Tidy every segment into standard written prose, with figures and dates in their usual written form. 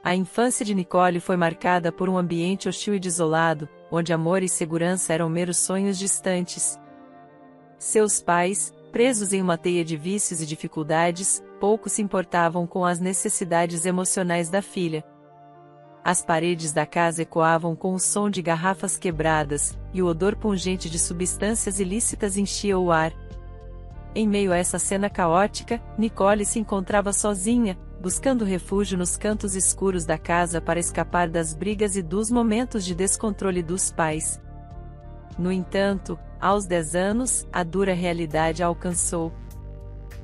A infância de Nicole foi marcada por um ambiente hostil e desolado, onde amor e segurança eram meros sonhos distantes. Seus pais, presos em uma teia de vícios e dificuldades, pouco se importavam com as necessidades emocionais da filha. As paredes da casa ecoavam com o som de garrafas quebradas, e o odor pungente de substâncias ilícitas enchia o ar. Em meio a essa cena caótica, Nicole se encontrava sozinha, buscando refúgio nos cantos escuros da casa para escapar das brigas e dos momentos de descontrole dos pais. No entanto, aos 10 anos, a dura realidade a alcançou.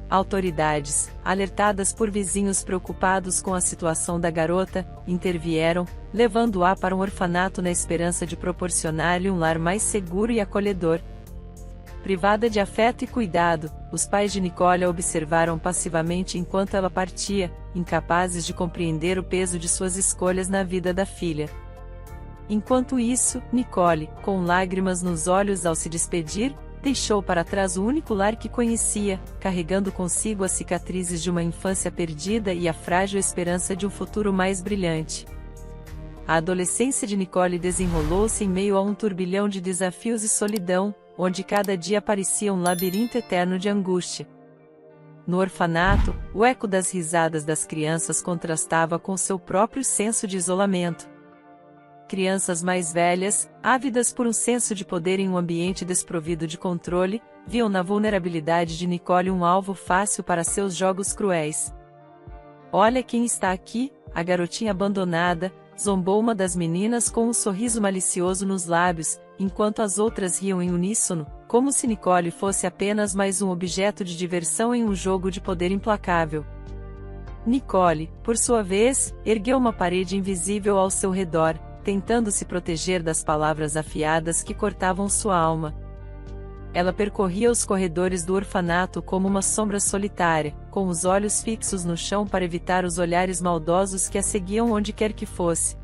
Autoridades, alertadas por vizinhos preocupados com a situação da garota, intervieram, levando-a para um orfanato na esperança de proporcionar-lhe um lar mais seguro e acolhedor. Privada de afeto e cuidado, os pais de Nicole a observaram passivamente enquanto ela partia, incapazes de compreender o peso de suas escolhas na vida da filha. Enquanto isso, Nicole, com lágrimas nos olhos ao se despedir, deixou para trás o único lar que conhecia, carregando consigo as cicatrizes de uma infância perdida e a frágil esperança de um futuro mais brilhante. A adolescência de Nicole desenrolou-se em meio a um turbilhão de desafios e solidão, onde cada dia parecia um labirinto eterno de angústia. No orfanato, o eco das risadas das crianças contrastava com seu próprio senso de isolamento. Crianças mais velhas, ávidas por um senso de poder em um ambiente desprovido de controle, viam na vulnerabilidade de Nicole um alvo fácil para seus jogos cruéis. "Olha quem está aqui", a garotinha abandonada, zombou uma das meninas com um sorriso malicioso nos lábios, enquanto as outras riam em uníssono, como se Nicole fosse apenas mais um objeto de diversão em um jogo de poder implacável. Nicole, por sua vez, ergueu uma parede invisível ao seu redor, tentando se proteger das palavras afiadas que cortavam sua alma. Ela percorria os corredores do orfanato como uma sombra solitária, com os olhos fixos no chão para evitar os olhares maldosos que a seguiam onde quer que fosse.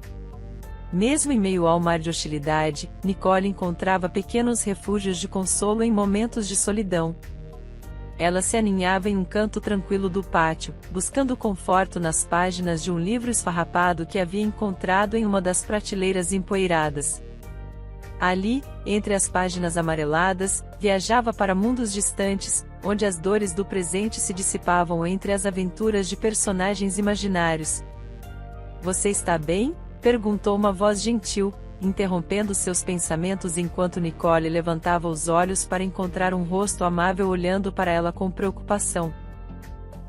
Mesmo em meio ao mar de hostilidade, Nicole encontrava pequenos refúgios de consolo em momentos de solidão. Ela se aninhava em um canto tranquilo do pátio, buscando conforto nas páginas de um livro esfarrapado que havia encontrado em uma das prateleiras empoeiradas. Ali, entre as páginas amareladas, viajava para mundos distantes, onde as dores do presente se dissipavam entre as aventuras de personagens imaginários. "Você está bem?", perguntou uma voz gentil, interrompendo seus pensamentos enquanto Nicole levantava os olhos para encontrar um rosto amável olhando para ela com preocupação.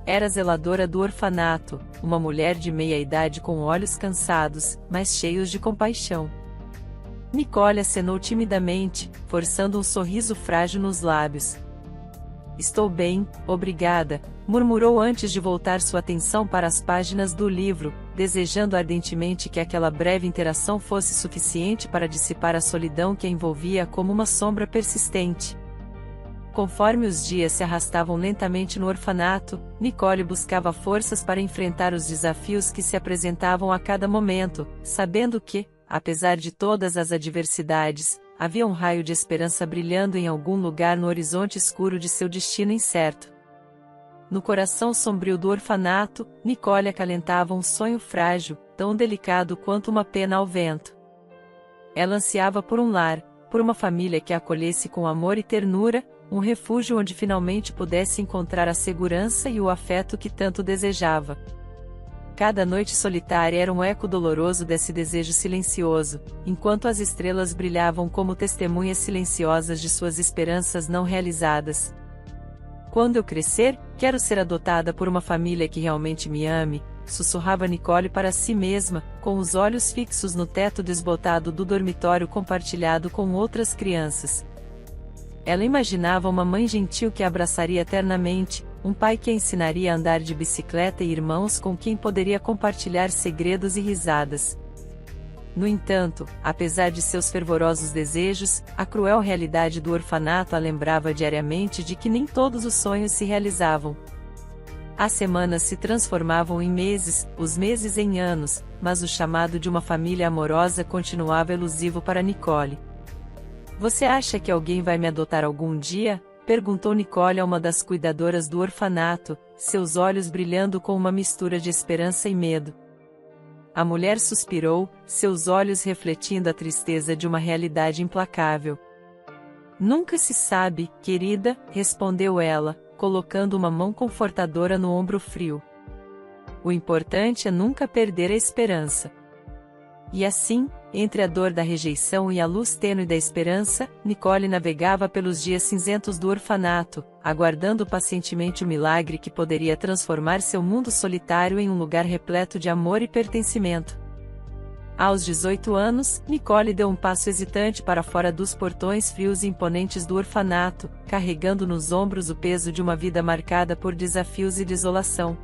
Era a zeladora do orfanato, uma mulher de meia-idade com olhos cansados, mas cheios de compaixão. Nicole acenou timidamente, forçando um sorriso frágil nos lábios. "Estou bem, obrigada", murmurou antes de voltar sua atenção para as páginas do livro, desejando ardentemente que aquela breve interação fosse suficiente para dissipar a solidão que a envolvia como uma sombra persistente. Conforme os dias se arrastavam lentamente no orfanato, Nicole buscava forças para enfrentar os desafios que se apresentavam a cada momento, sabendo que, apesar de todas as adversidades, havia um raio de esperança brilhando em algum lugar no horizonte escuro de seu destino incerto. No coração sombrio do orfanato, Nicole acalentava um sonho frágil, tão delicado quanto uma pena ao vento. Ela ansiava por um lar, por uma família que a acolhesse com amor e ternura, um refúgio onde finalmente pudesse encontrar a segurança e o afeto que tanto desejava. Cada noite solitária era um eco doloroso desse desejo silencioso, enquanto as estrelas brilhavam como testemunhas silenciosas de suas esperanças não realizadas. "Quando eu crescer, quero ser adotada por uma família que realmente me ame", sussurrava Nicole para si mesma, com os olhos fixos no teto desbotado do dormitório compartilhado com outras crianças. Ela imaginava uma mãe gentil que a abraçaria eternamente, um pai que a ensinaria a andar de bicicleta e irmãos com quem poderia compartilhar segredos e risadas. No entanto, apesar de seus fervorosos desejos, a cruel realidade do orfanato a lembrava diariamente de que nem todos os sonhos se realizavam. As semanas se transformavam em meses, os meses em anos, mas o chamado de uma família amorosa continuava elusivo para Nicole. "Você acha que alguém vai me adotar algum dia?", perguntou Nicole a uma das cuidadoras do orfanato, seus olhos brilhando com uma mistura de esperança e medo. A mulher suspirou, seus olhos refletindo a tristeza de uma realidade implacável. Nunca se sabe, querida, respondeu ela, colocando uma mão confortadora no ombro frio. O importante é nunca perder a esperança. E assim, entre a dor da rejeição e a luz tênue da esperança, Nicole navegava pelos dias cinzentos do orfanato, aguardando pacientemente o milagre que poderia transformar seu mundo solitário em um lugar repleto de amor e pertencimento. Aos 18 anos, Nicole deu um passo hesitante para fora dos portões frios e imponentes do orfanato, carregando nos ombros o peso de uma vida marcada por desafios e desolação.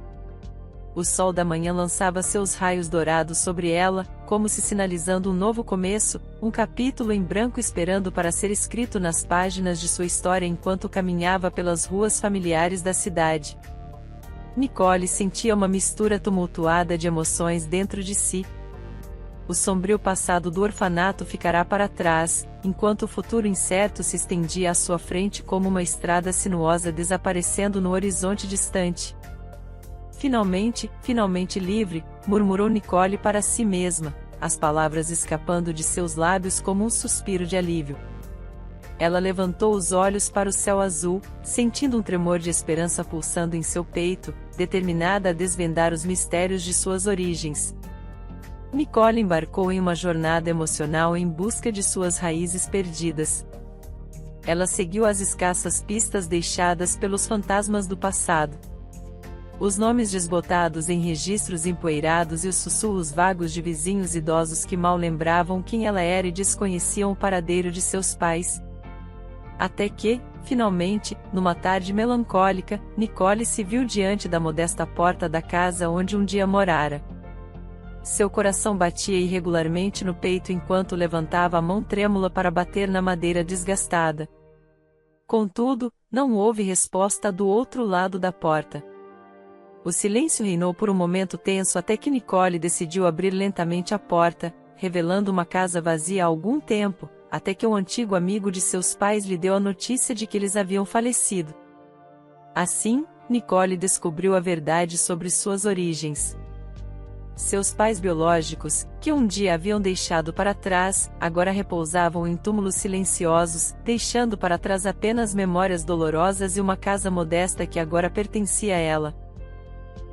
O sol da manhã lançava seus raios dourados sobre ela, como se sinalizando um novo começo, um capítulo em branco esperando para ser escrito nas páginas de sua história enquanto caminhava pelas ruas familiares da cidade. Nicole sentia uma mistura tumultuada de emoções dentro de si. O sombrio passado do orfanato ficará para trás, enquanto o futuro incerto se estendia à sua frente como uma estrada sinuosa desaparecendo no horizonte distante. Finalmente livre, murmurou Nicole para si mesma, as palavras escapando de seus lábios como um suspiro de alívio. Ela levantou os olhos para o céu azul, sentindo um tremor de esperança pulsando em seu peito, determinada a desvendar os mistérios de suas origens. Nicole embarcou em uma jornada emocional em busca de suas raízes perdidas. Ela seguiu as escassas pistas deixadas pelos fantasmas do passado. Os nomes desbotados em registros empoeirados e os sussurros vagos de vizinhos idosos que mal lembravam quem ela era e desconheciam o paradeiro de seus pais. Até que, finalmente, numa tarde melancólica, Nicole se viu diante da modesta porta da casa onde um dia morara. Seu coração batia irregularmente no peito enquanto levantava a mão trêmula para bater na madeira desgastada. Contudo, não houve resposta do outro lado da porta. O silêncio reinou por um momento tenso até que Nicole decidiu abrir lentamente a porta, revelando uma casa vazia há algum tempo, até que um antigo amigo de seus pais lhe deu a notícia de que eles haviam falecido. Assim, Nicole descobriu a verdade sobre suas origens. Seus pais biológicos, que um dia haviam deixado para trás, agora repousavam em túmulos silenciosos, deixando para trás apenas memórias dolorosas e uma casa modesta que agora pertencia a ela.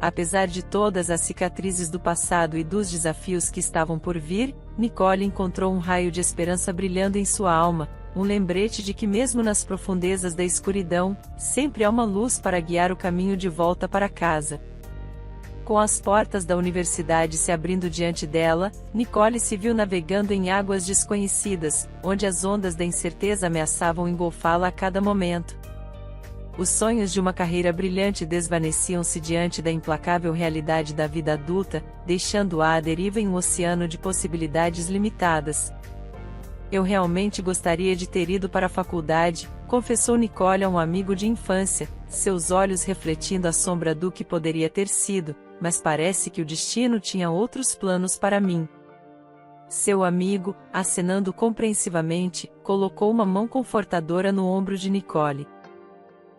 Apesar de todas as cicatrizes do passado e dos desafios que estavam por vir, Nicole encontrou um raio de esperança brilhando em sua alma, um lembrete de que mesmo nas profundezas da escuridão, sempre há uma luz para guiar o caminho de volta para casa. Com as portas da universidade se abrindo diante dela, Nicole se viu navegando em águas desconhecidas, onde as ondas da incerteza ameaçavam engolfá-la a cada momento. Os sonhos de uma carreira brilhante desvaneciam-se diante da implacável realidade da vida adulta, deixando-a à deriva em um oceano de possibilidades limitadas. Eu realmente gostaria de ter ido para a faculdade, confessou Nicole a um amigo de infância, seus olhos refletindo a sombra do que poderia ter sido, mas parece que o destino tinha outros planos para mim. Seu amigo, acenando compreensivamente, colocou uma mão confortadora no ombro de Nicole.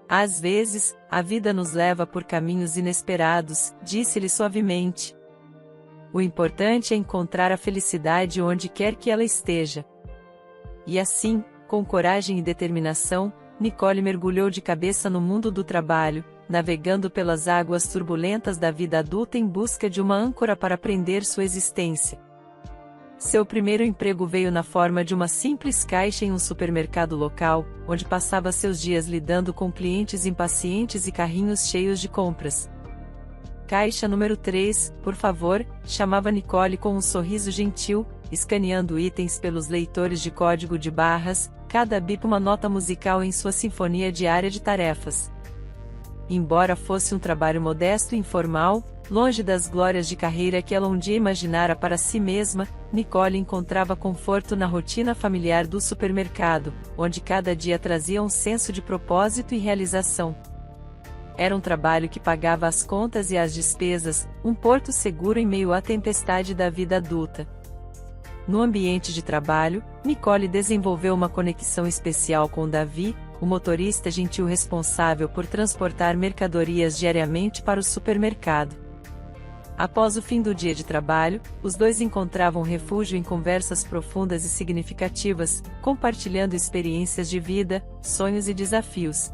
Às vezes, a vida nos leva por caminhos inesperados, disse-lhe suavemente. O importante é encontrar a felicidade onde quer que ela esteja. E assim, com coragem e determinação, Nicole mergulhou de cabeça no mundo do trabalho, navegando pelas águas turbulentas da vida adulta em busca de uma âncora para prender sua existência. Seu primeiro emprego veio na forma de uma simples caixa em um supermercado local, onde passava seus dias lidando com clientes impacientes e carrinhos cheios de compras. Caixa número 3, por favor, chamava Nicole com um sorriso gentil, escaneando itens pelos leitores de código de barras, cada bip uma nota musical em sua sinfonia diária de tarefas. Embora fosse um trabalho modesto e informal, longe das glórias de carreira que ela um dia imaginara para si mesma, Nicole encontrava conforto na rotina familiar do supermercado, onde cada dia trazia um senso de propósito e realização. Era um trabalho que pagava as contas e as despesas, um porto seguro em meio à tempestade da vida adulta. No ambiente de trabalho, Nicole desenvolveu uma conexão especial com Davi, o motorista gentil responsável por transportar mercadorias diariamente para o supermercado. Após o fim do dia de trabalho, os dois encontravam refúgio em conversas profundas e significativas, compartilhando experiências de vida, sonhos e desafios.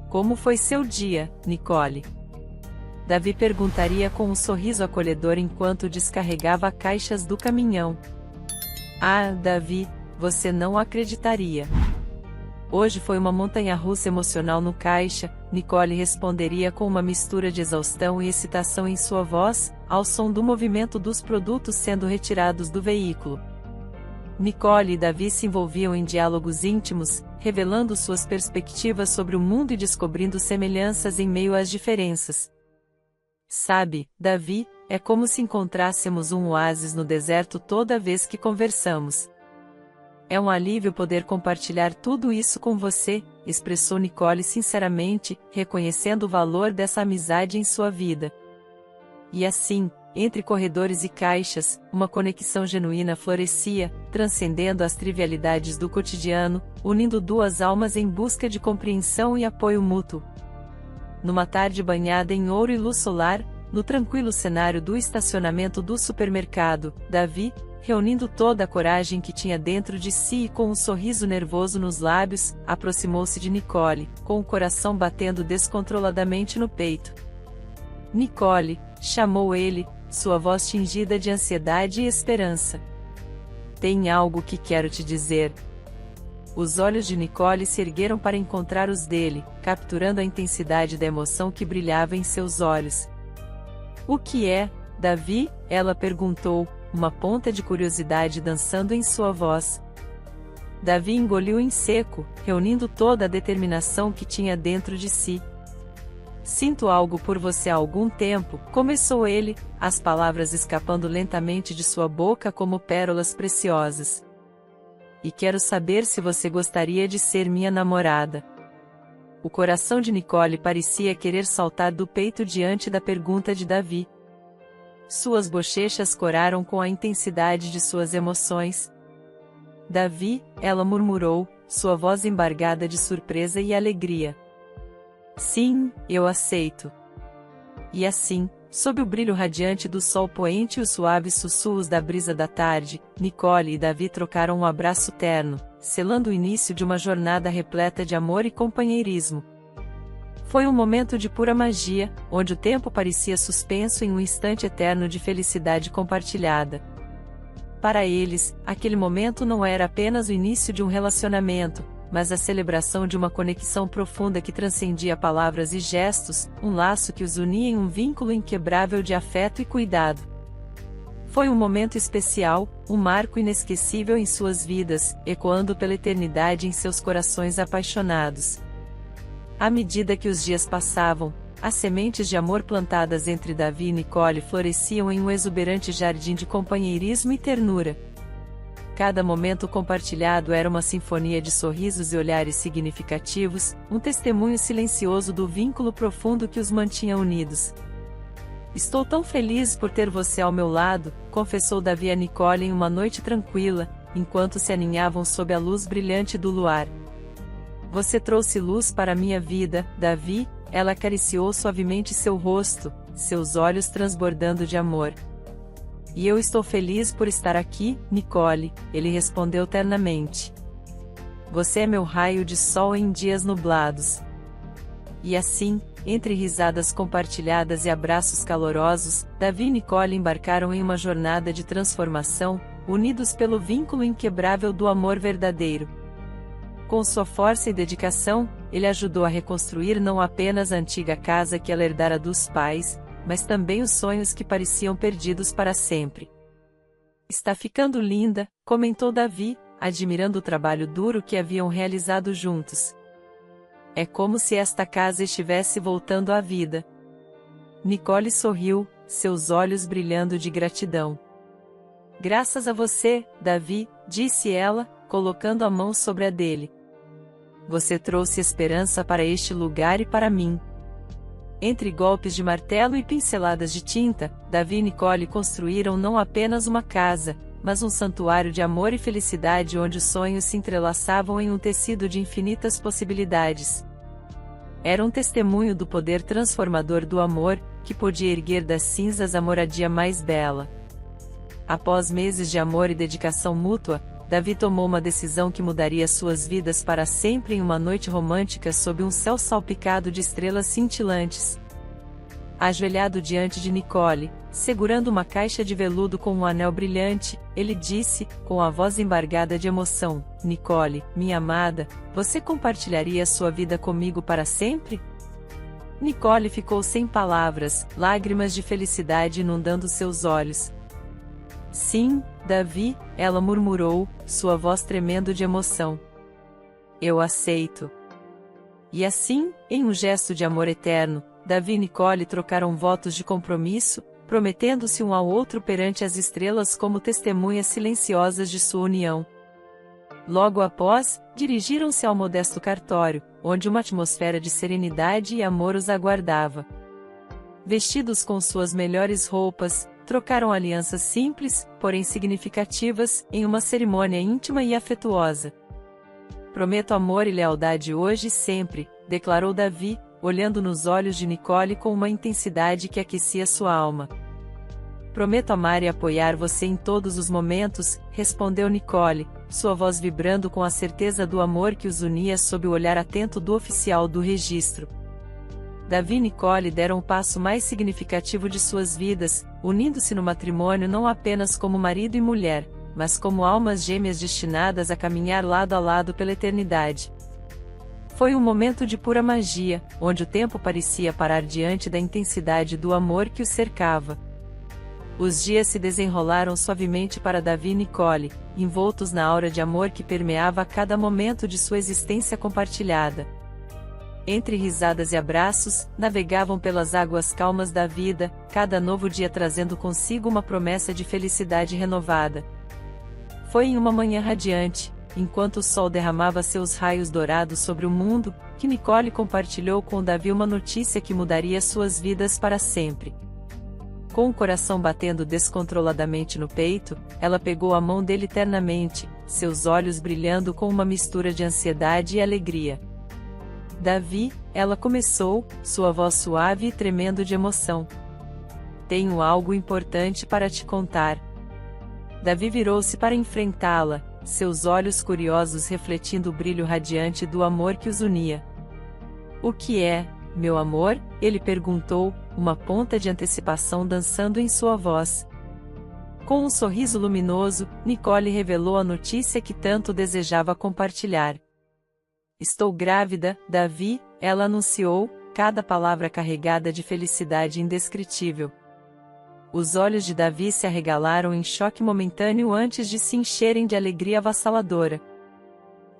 Como foi seu dia, Nicole? Davi perguntaria com um sorriso acolhedor enquanto descarregava caixas do caminhão. Ah, Davi, você não acreditaria. Hoje foi uma montanha-russa emocional no caixa, Nicole responderia com uma mistura de exaustão e excitação em sua voz, ao som do movimento dos produtos sendo retirados do veículo. Nicole e Davi se envolviam em diálogos íntimos, revelando suas perspectivas sobre o mundo e descobrindo semelhanças em meio às diferenças. Sabe, Davi, é como se encontrássemos um oásis no deserto toda vez que conversamos. É um alívio poder compartilhar tudo isso com você, expressou Nicole sinceramente, reconhecendo o valor dessa amizade em sua vida. E assim, entre corredores e caixas, uma conexão genuína florescia, transcendendo as trivialidades do cotidiano, unindo duas almas em busca de compreensão e apoio mútuo. Numa tarde banhada em ouro e luz solar, no tranquilo cenário do estacionamento do supermercado, Davi, reunindo toda a coragem que tinha dentro de si e com um sorriso nervoso nos lábios, aproximou-se de Nicole, com o coração batendo descontroladamente no peito. Nicole, chamou ele, sua voz tingida de ansiedade e esperança. Tem algo que quero te dizer. Os olhos de Nicole se ergueram para encontrar os dele, capturando a intensidade da emoção que brilhava em seus olhos. O que é, Davi? Ela perguntou, uma ponta de curiosidade dançando em sua voz. Davi engoliu em seco, reunindo toda a determinação que tinha dentro de si. Sinto algo por você há algum tempo, começou ele, as palavras escapando lentamente de sua boca como pérolas preciosas. E quero saber se você gostaria de ser minha namorada. O coração de Nicole parecia querer saltar do peito diante da pergunta de Davi. Suas bochechas coraram com a intensidade de suas emoções. Davi, ela murmurou, sua voz embargada de surpresa e alegria. Sim, eu aceito. E assim, sob o brilho radiante do sol poente e os suaves sussurros da brisa da tarde, Nicole e Davi trocaram um abraço terno, selando o início de uma jornada repleta de amor e companheirismo. Foi um momento de pura magia, onde o tempo parecia suspenso em um instante eterno de felicidade compartilhada. Para eles, aquele momento não era apenas o início de um relacionamento, mas a celebração de uma conexão profunda que transcendia palavras e gestos, um laço que os unia em um vínculo inquebrável de afeto e cuidado. Foi um momento especial, um marco inesquecível em suas vidas, ecoando pela eternidade em seus corações apaixonados. À medida que os dias passavam, as sementes de amor plantadas entre Davi e Nicole floresciam em um exuberante jardim de companheirismo e ternura. Cada momento compartilhado era uma sinfonia de sorrisos e olhares significativos, um testemunho silencioso do vínculo profundo que os mantinha unidos. Estou tão feliz por ter você ao meu lado, confessou Davi a Nicole em uma noite tranquila, enquanto se aninhavam sob a luz brilhante do luar. Você trouxe luz para minha vida, Davi, ela acariciou suavemente seu rosto, seus olhos transbordando de amor. E eu estou feliz por estar aqui, Nicole, ele respondeu ternamente. Você é meu raio de sol em dias nublados. E assim, entre risadas compartilhadas e abraços calorosos, Davi e Nicole embarcaram em uma jornada de transformação, unidos pelo vínculo inquebrável do amor verdadeiro. Com sua força e dedicação, ele ajudou a reconstruir não apenas a antiga casa que ela herdara dos pais, mas também os sonhos que pareciam perdidos para sempre. Está ficando linda, comentou Davi, admirando o trabalho duro que haviam realizado juntos. É como se esta casa estivesse voltando à vida. Nicole sorriu, seus olhos brilhando de gratidão. Graças a você, Davi, disse ela, colocando a mão sobre a dele. Você trouxe esperança para este lugar e para mim. Entre golpes de martelo e pinceladas de tinta, Davi e Nicole construíram não apenas uma casa, mas um santuário de amor e felicidade onde os sonhos se entrelaçavam em um tecido de infinitas possibilidades. Era um testemunho do poder transformador do amor, que podia erguer das cinzas a moradia mais bela. Após meses de amor e dedicação mútua, Davi tomou uma decisão que mudaria suas vidas para sempre em uma noite romântica sob um céu salpicado de estrelas cintilantes. Ajoelhado diante de Nicole, segurando uma caixa de veludo com um anel brilhante, ele disse, com a voz embargada de emoção: "Nicole, minha amada, você compartilharia sua vida comigo para sempre?" Nicole ficou sem palavras, lágrimas de felicidade inundando seus olhos. "Sim, Davi", ela murmurou, sua voz tremendo de emoção. "Eu aceito." E assim, em um gesto de amor eterno, Davi e Nicole trocaram votos de compromisso, prometendo-se um ao outro perante as estrelas como testemunhas silenciosas de sua união. Logo após, dirigiram-se ao modesto cartório, onde uma atmosfera de serenidade e amor os aguardava. Vestidos com suas melhores roupas, trocaram alianças simples, porém significativas, em uma cerimônia íntima e afetuosa. "Prometo amor e lealdade hoje e sempre", declarou Davi, olhando nos olhos de Nicole com uma intensidade que aquecia sua alma. "Prometo amar e apoiar você em todos os momentos", respondeu Nicole, sua voz vibrando com a certeza do amor que os unia sob o olhar atento do oficial do registro. Davi e Nicole deram o passo mais significativo de suas vidas, unindo-se no matrimônio não apenas como marido e mulher, mas como almas gêmeas destinadas a caminhar lado a lado pela eternidade. Foi um momento de pura magia, onde o tempo parecia parar diante da intensidade do amor que os cercava. Os dias se desenrolaram suavemente para Davi e Nicole, envoltos na aura de amor que permeava a cada momento de sua existência compartilhada. Entre risadas e abraços, navegavam pelas águas calmas da vida, cada novo dia trazendo consigo uma promessa de felicidade renovada. Foi em uma manhã radiante, enquanto o sol derramava seus raios dourados sobre o mundo, que Nicole compartilhou com Davi uma notícia que mudaria suas vidas para sempre. Com o coração batendo descontroladamente no peito, ela pegou a mão dele ternamente, seus olhos brilhando com uma mistura de ansiedade e alegria. "Davi", ela começou, sua voz suave e tremendo de emoção. "Tenho algo importante para te contar." Davi virou-se para enfrentá-la, seus olhos curiosos refletindo o brilho radiante do amor que os unia. "O que é, meu amor?", ele perguntou, uma ponta de antecipação dançando em sua voz. Com um sorriso luminoso, Nicole revelou a notícia que tanto desejava compartilhar. "Estou grávida, Davi", ela anunciou, cada palavra carregada de felicidade indescritível. Os olhos de Davi se arregalaram em choque momentâneo antes de se encherem de alegria avassaladora.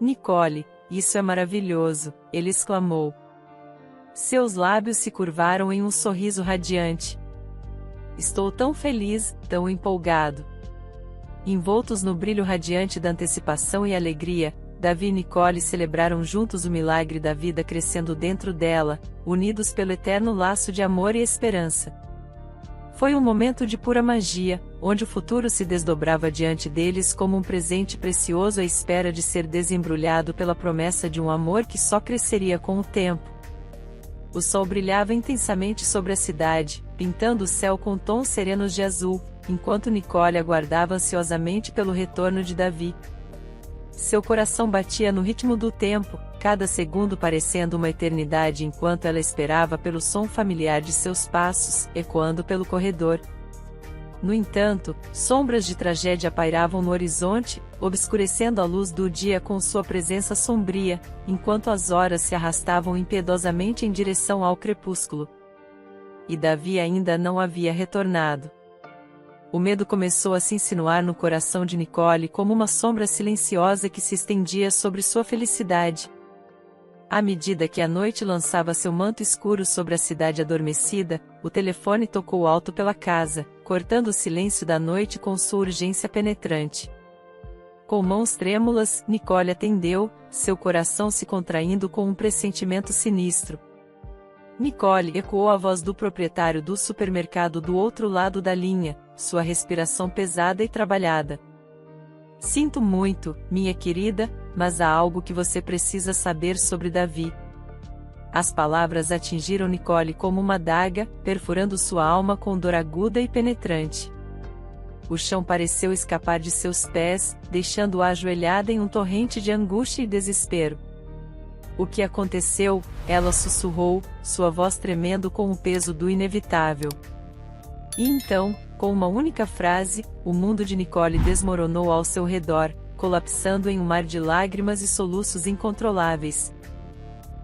"Nicole, isso é maravilhoso", ele exclamou. Seus lábios se curvaram em um sorriso radiante. "Estou tão feliz, tão empolgado." Envoltos no brilho radiante da antecipação e alegria, Davi e Nicole celebraram juntos o milagre da vida crescendo dentro dela, unidos pelo eterno laço de amor e esperança. Foi um momento de pura magia, onde o futuro se desdobrava diante deles como um presente precioso à espera de ser desembrulhado pela promessa de um amor que só cresceria com o tempo. O sol brilhava intensamente sobre a cidade, pintando o céu com tons serenos de azul, enquanto Nicole aguardava ansiosamente pelo retorno de Davi. Seu coração batia no ritmo do tempo, cada segundo parecendo uma eternidade enquanto ela esperava pelo som familiar de seus passos, ecoando pelo corredor. No entanto, sombras de tragédia pairavam no horizonte, obscurecendo a luz do dia com sua presença sombria, enquanto as horas se arrastavam impiedosamente em direção ao crepúsculo. E Davi ainda não havia retornado. O medo começou a se insinuar no coração de Nicole como uma sombra silenciosa que se estendia sobre sua felicidade. À medida que a noite lançava seu manto escuro sobre a cidade adormecida, o telefone tocou alto pela casa, cortando o silêncio da noite com sua urgência penetrante. Com mãos trêmulas, Nicole atendeu, seu coração se contraindo com um pressentimento sinistro. Nicole, ecoou a voz do proprietário do supermercado do outro lado da linha, sua respiração pesada e trabalhada. "Sinto muito, minha querida, mas há algo que você precisa saber sobre Davi." As palavras atingiram Nicole como uma adaga, perfurando sua alma com dor aguda e penetrante. O chão pareceu escapar de seus pés, deixando-a ajoelhada em um torrente de angústia e desespero. O que aconteceu? Ela sussurrou, sua voz tremendo com o peso do inevitável. E então, com uma única frase, o mundo de Nicole desmoronou ao seu redor, colapsando em um mar de lágrimas e soluços incontroláveis.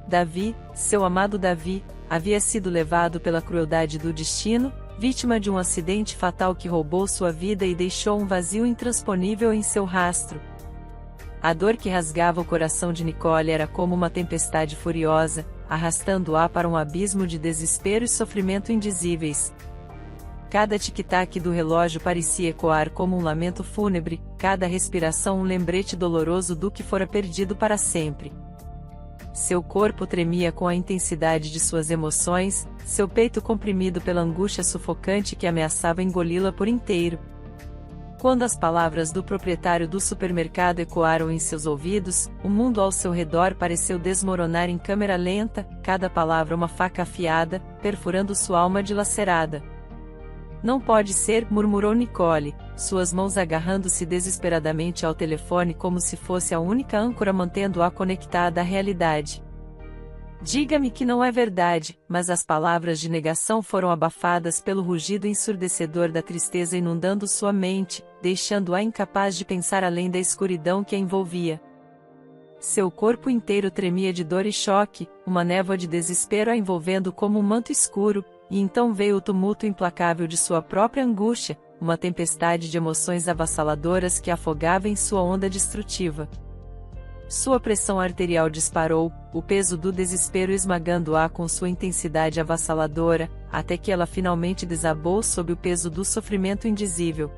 Davi, seu amado Davi, havia sido levado pela crueldade do destino, vítima de um acidente fatal que roubou sua vida e deixou um vazio intransponível em seu rastro. A dor que rasgava o coração de Nicole era como uma tempestade furiosa, arrastando-a para um abismo de desespero e sofrimento indizíveis. Cada tic-tac do relógio parecia ecoar como um lamento fúnebre, cada respiração um lembrete doloroso do que fora perdido para sempre. Seu corpo tremia com a intensidade de suas emoções, seu peito comprimido pela angústia sufocante que ameaçava engoli-la por inteiro. Quando as palavras do proprietário do supermercado ecoaram em seus ouvidos, o mundo ao seu redor pareceu desmoronar em câmera lenta, cada palavra uma faca afiada, perfurando sua alma dilacerada. Não pode ser, murmurou Nicole, suas mãos agarrando-se desesperadamente ao telefone como se fosse a única âncora mantendo-a conectada à realidade. Diga-me que não é verdade, mas as palavras de negação foram abafadas pelo rugido ensurdecedor da tristeza inundando sua mente, deixando-a incapaz de pensar além da escuridão que a envolvia. Seu corpo inteiro tremia de dor e choque, uma névoa de desespero a envolvendo como um manto escuro, e então veio o tumulto implacável de sua própria angústia, uma tempestade de emoções avassaladoras que afogava em sua onda destrutiva. Sua pressão arterial disparou, o peso do desespero esmagando-a com sua intensidade avassaladora, até que ela finalmente desabou sob o peso do sofrimento indizível.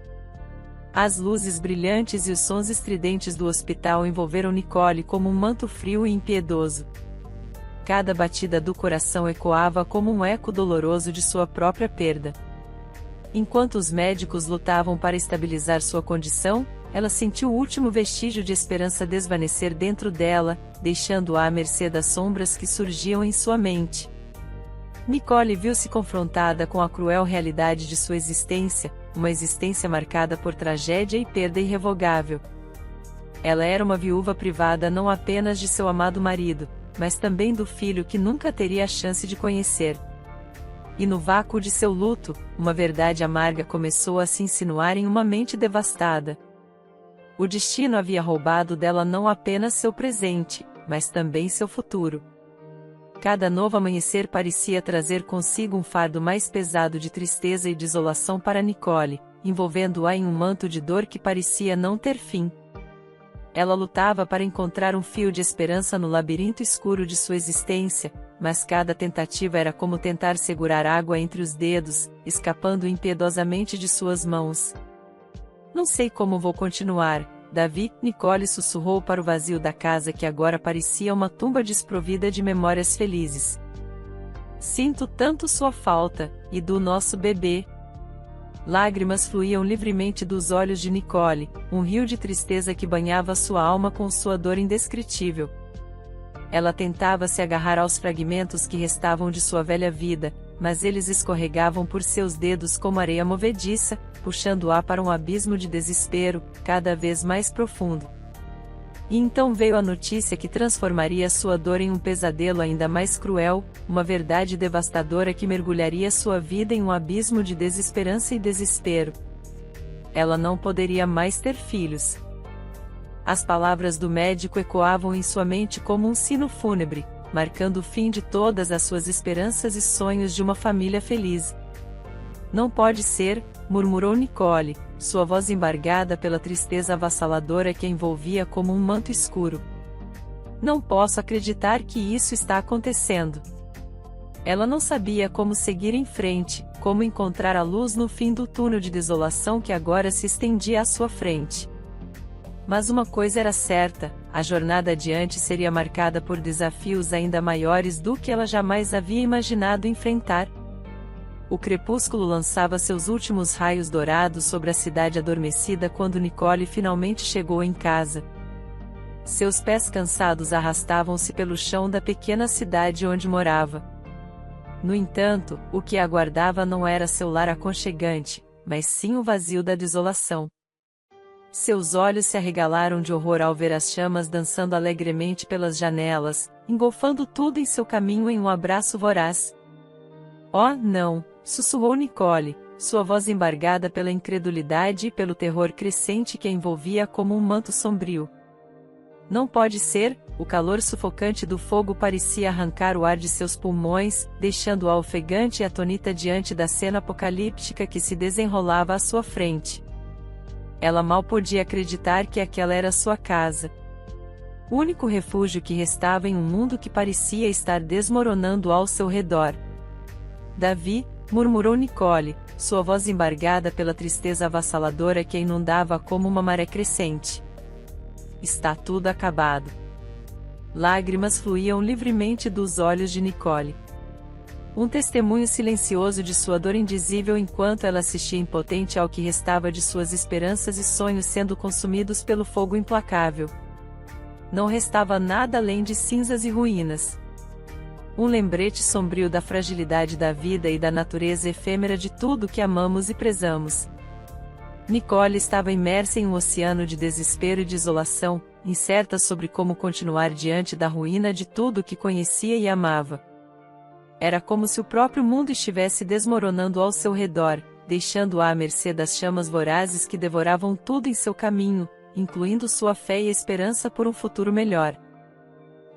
As luzes brilhantes e os sons estridentes do hospital envolveram Nicole como um manto frio e impiedoso. Cada batida do coração ecoava como um eco doloroso de sua própria perda. Enquanto os médicos lutavam para estabilizar sua condição, ela sentiu o último vestígio de esperança desvanecer dentro dela, deixando-a à mercê das sombras que surgiam em sua mente. Nicole viu-se confrontada com a cruel realidade de sua existência, uma existência marcada por tragédia e perda irrevogável. Ela era uma viúva privada não apenas de seu amado marido, mas também do filho que nunca teria a chance de conhecer. E no vácuo de seu luto, uma verdade amarga começou a se insinuar em uma mente devastada. O destino havia roubado dela não apenas seu presente, mas também seu futuro. Cada novo amanhecer parecia trazer consigo um fardo mais pesado de tristeza e desolação para Nicole, envolvendo-a em um manto de dor que parecia não ter fim. Ela lutava para encontrar um fio de esperança no labirinto escuro de sua existência, mas cada tentativa era como tentar segurar água entre os dedos, escapando impiedosamente de suas mãos. Não sei como vou continuar, Davi, Nicole sussurrou para o vazio da casa que agora parecia uma tumba desprovida de memórias felizes. Sinto tanto sua falta, e do nosso bebê. Lágrimas fluíam livremente dos olhos de Nicole, um rio de tristeza que banhava sua alma com sua dor indescritível. Ela tentava se agarrar aos fragmentos que restavam de sua velha vida, mas eles escorregavam por seus dedos como areia movediça, puxando-a para um abismo de desespero, cada vez mais profundo. E então veio a notícia que transformaria sua dor em um pesadelo ainda mais cruel, uma verdade devastadora que mergulharia sua vida em um abismo de desesperança e desespero. Ela não poderia mais ter filhos. As palavras do médico ecoavam em sua mente como um sino fúnebre, marcando o fim de todas as suas esperanças e sonhos de uma família feliz. Não pode ser, murmurou Nicole, sua voz embargada pela tristeza avassaladora que a envolvia como um manto escuro. Não posso acreditar que isso está acontecendo. Ela não sabia como seguir em frente, como encontrar a luz no fim do túnel de desolação que agora se estendia à sua frente. Mas uma coisa era certa, a jornada adiante seria marcada por desafios ainda maiores do que ela jamais havia imaginado enfrentar. O crepúsculo lançava seus últimos raios dourados sobre a cidade adormecida quando Nicole finalmente chegou em casa. Seus pés cansados arrastavam-se pelo chão da pequena cidade onde morava. No entanto, o que a aguardava não era seu lar aconchegante, mas sim o vazio da desolação. Seus olhos se arregalaram de horror ao ver as chamas dançando alegremente pelas janelas, engolfando tudo em seu caminho em um abraço voraz. Oh, não! Sussurrou Nicole, sua voz embargada pela incredulidade e pelo terror crescente que a envolvia como um manto sombrio. Não pode ser, o calor sufocante do fogo parecia arrancar o ar de seus pulmões, deixando-a ofegante e atônita diante da cena apocalíptica que se desenrolava à sua frente. Ela mal podia acreditar que aquela era sua casa. O único refúgio que restava em um mundo que parecia estar desmoronando ao seu redor. Davi, murmurou Nicole, sua voz embargada pela tristeza avassaladora que a inundava como uma maré crescente. Está tudo acabado. Lágrimas fluíam livremente dos olhos de Nicole. Um testemunho silencioso de sua dor indizível enquanto ela assistia impotente ao que restava de suas esperanças e sonhos sendo consumidos pelo fogo implacável. Não restava nada além de cinzas e ruínas. Um lembrete sombrio da fragilidade da vida e da natureza efêmera de tudo que amamos e prezamos. Nicole estava imersa em um oceano de desespero e desolação, incerta sobre como continuar diante da ruína de tudo que conhecia e amava. Era como se o próprio mundo estivesse desmoronando ao seu redor, deixando-a à mercê das chamas vorazes que devoravam tudo em seu caminho, incluindo sua fé e esperança por um futuro melhor.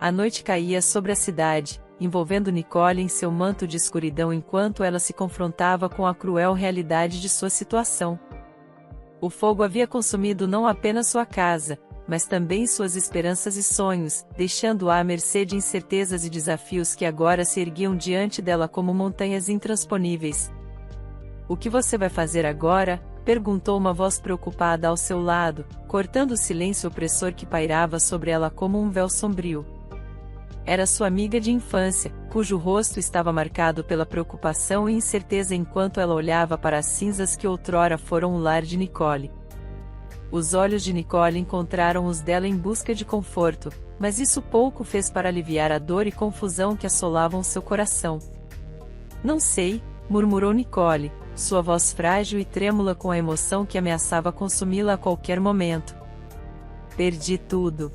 A noite caía sobre a cidade, envolvendo Nicole em seu manto de escuridão enquanto ela se confrontava com a cruel realidade de sua situação. O fogo havia consumido não apenas sua casa, mas também suas esperanças e sonhos, deixando-a à mercê de incertezas e desafios que agora se erguiam diante dela como montanhas intransponíveis. "O que você vai fazer agora?", perguntou uma voz preocupada ao seu lado, cortando o silêncio opressor que pairava sobre ela como um véu sombrio. Era sua amiga de infância, cujo rosto estava marcado pela preocupação e incerteza enquanto ela olhava para as cinzas que outrora foram o lar de Nicole. Os olhos de Nicole encontraram os dela em busca de conforto, mas isso pouco fez para aliviar a dor e confusão que assolavam seu coração. "Não sei", murmurou Nicole, sua voz frágil e trêmula com a emoção que ameaçava consumi-la a qualquer momento. "Perdi tudo.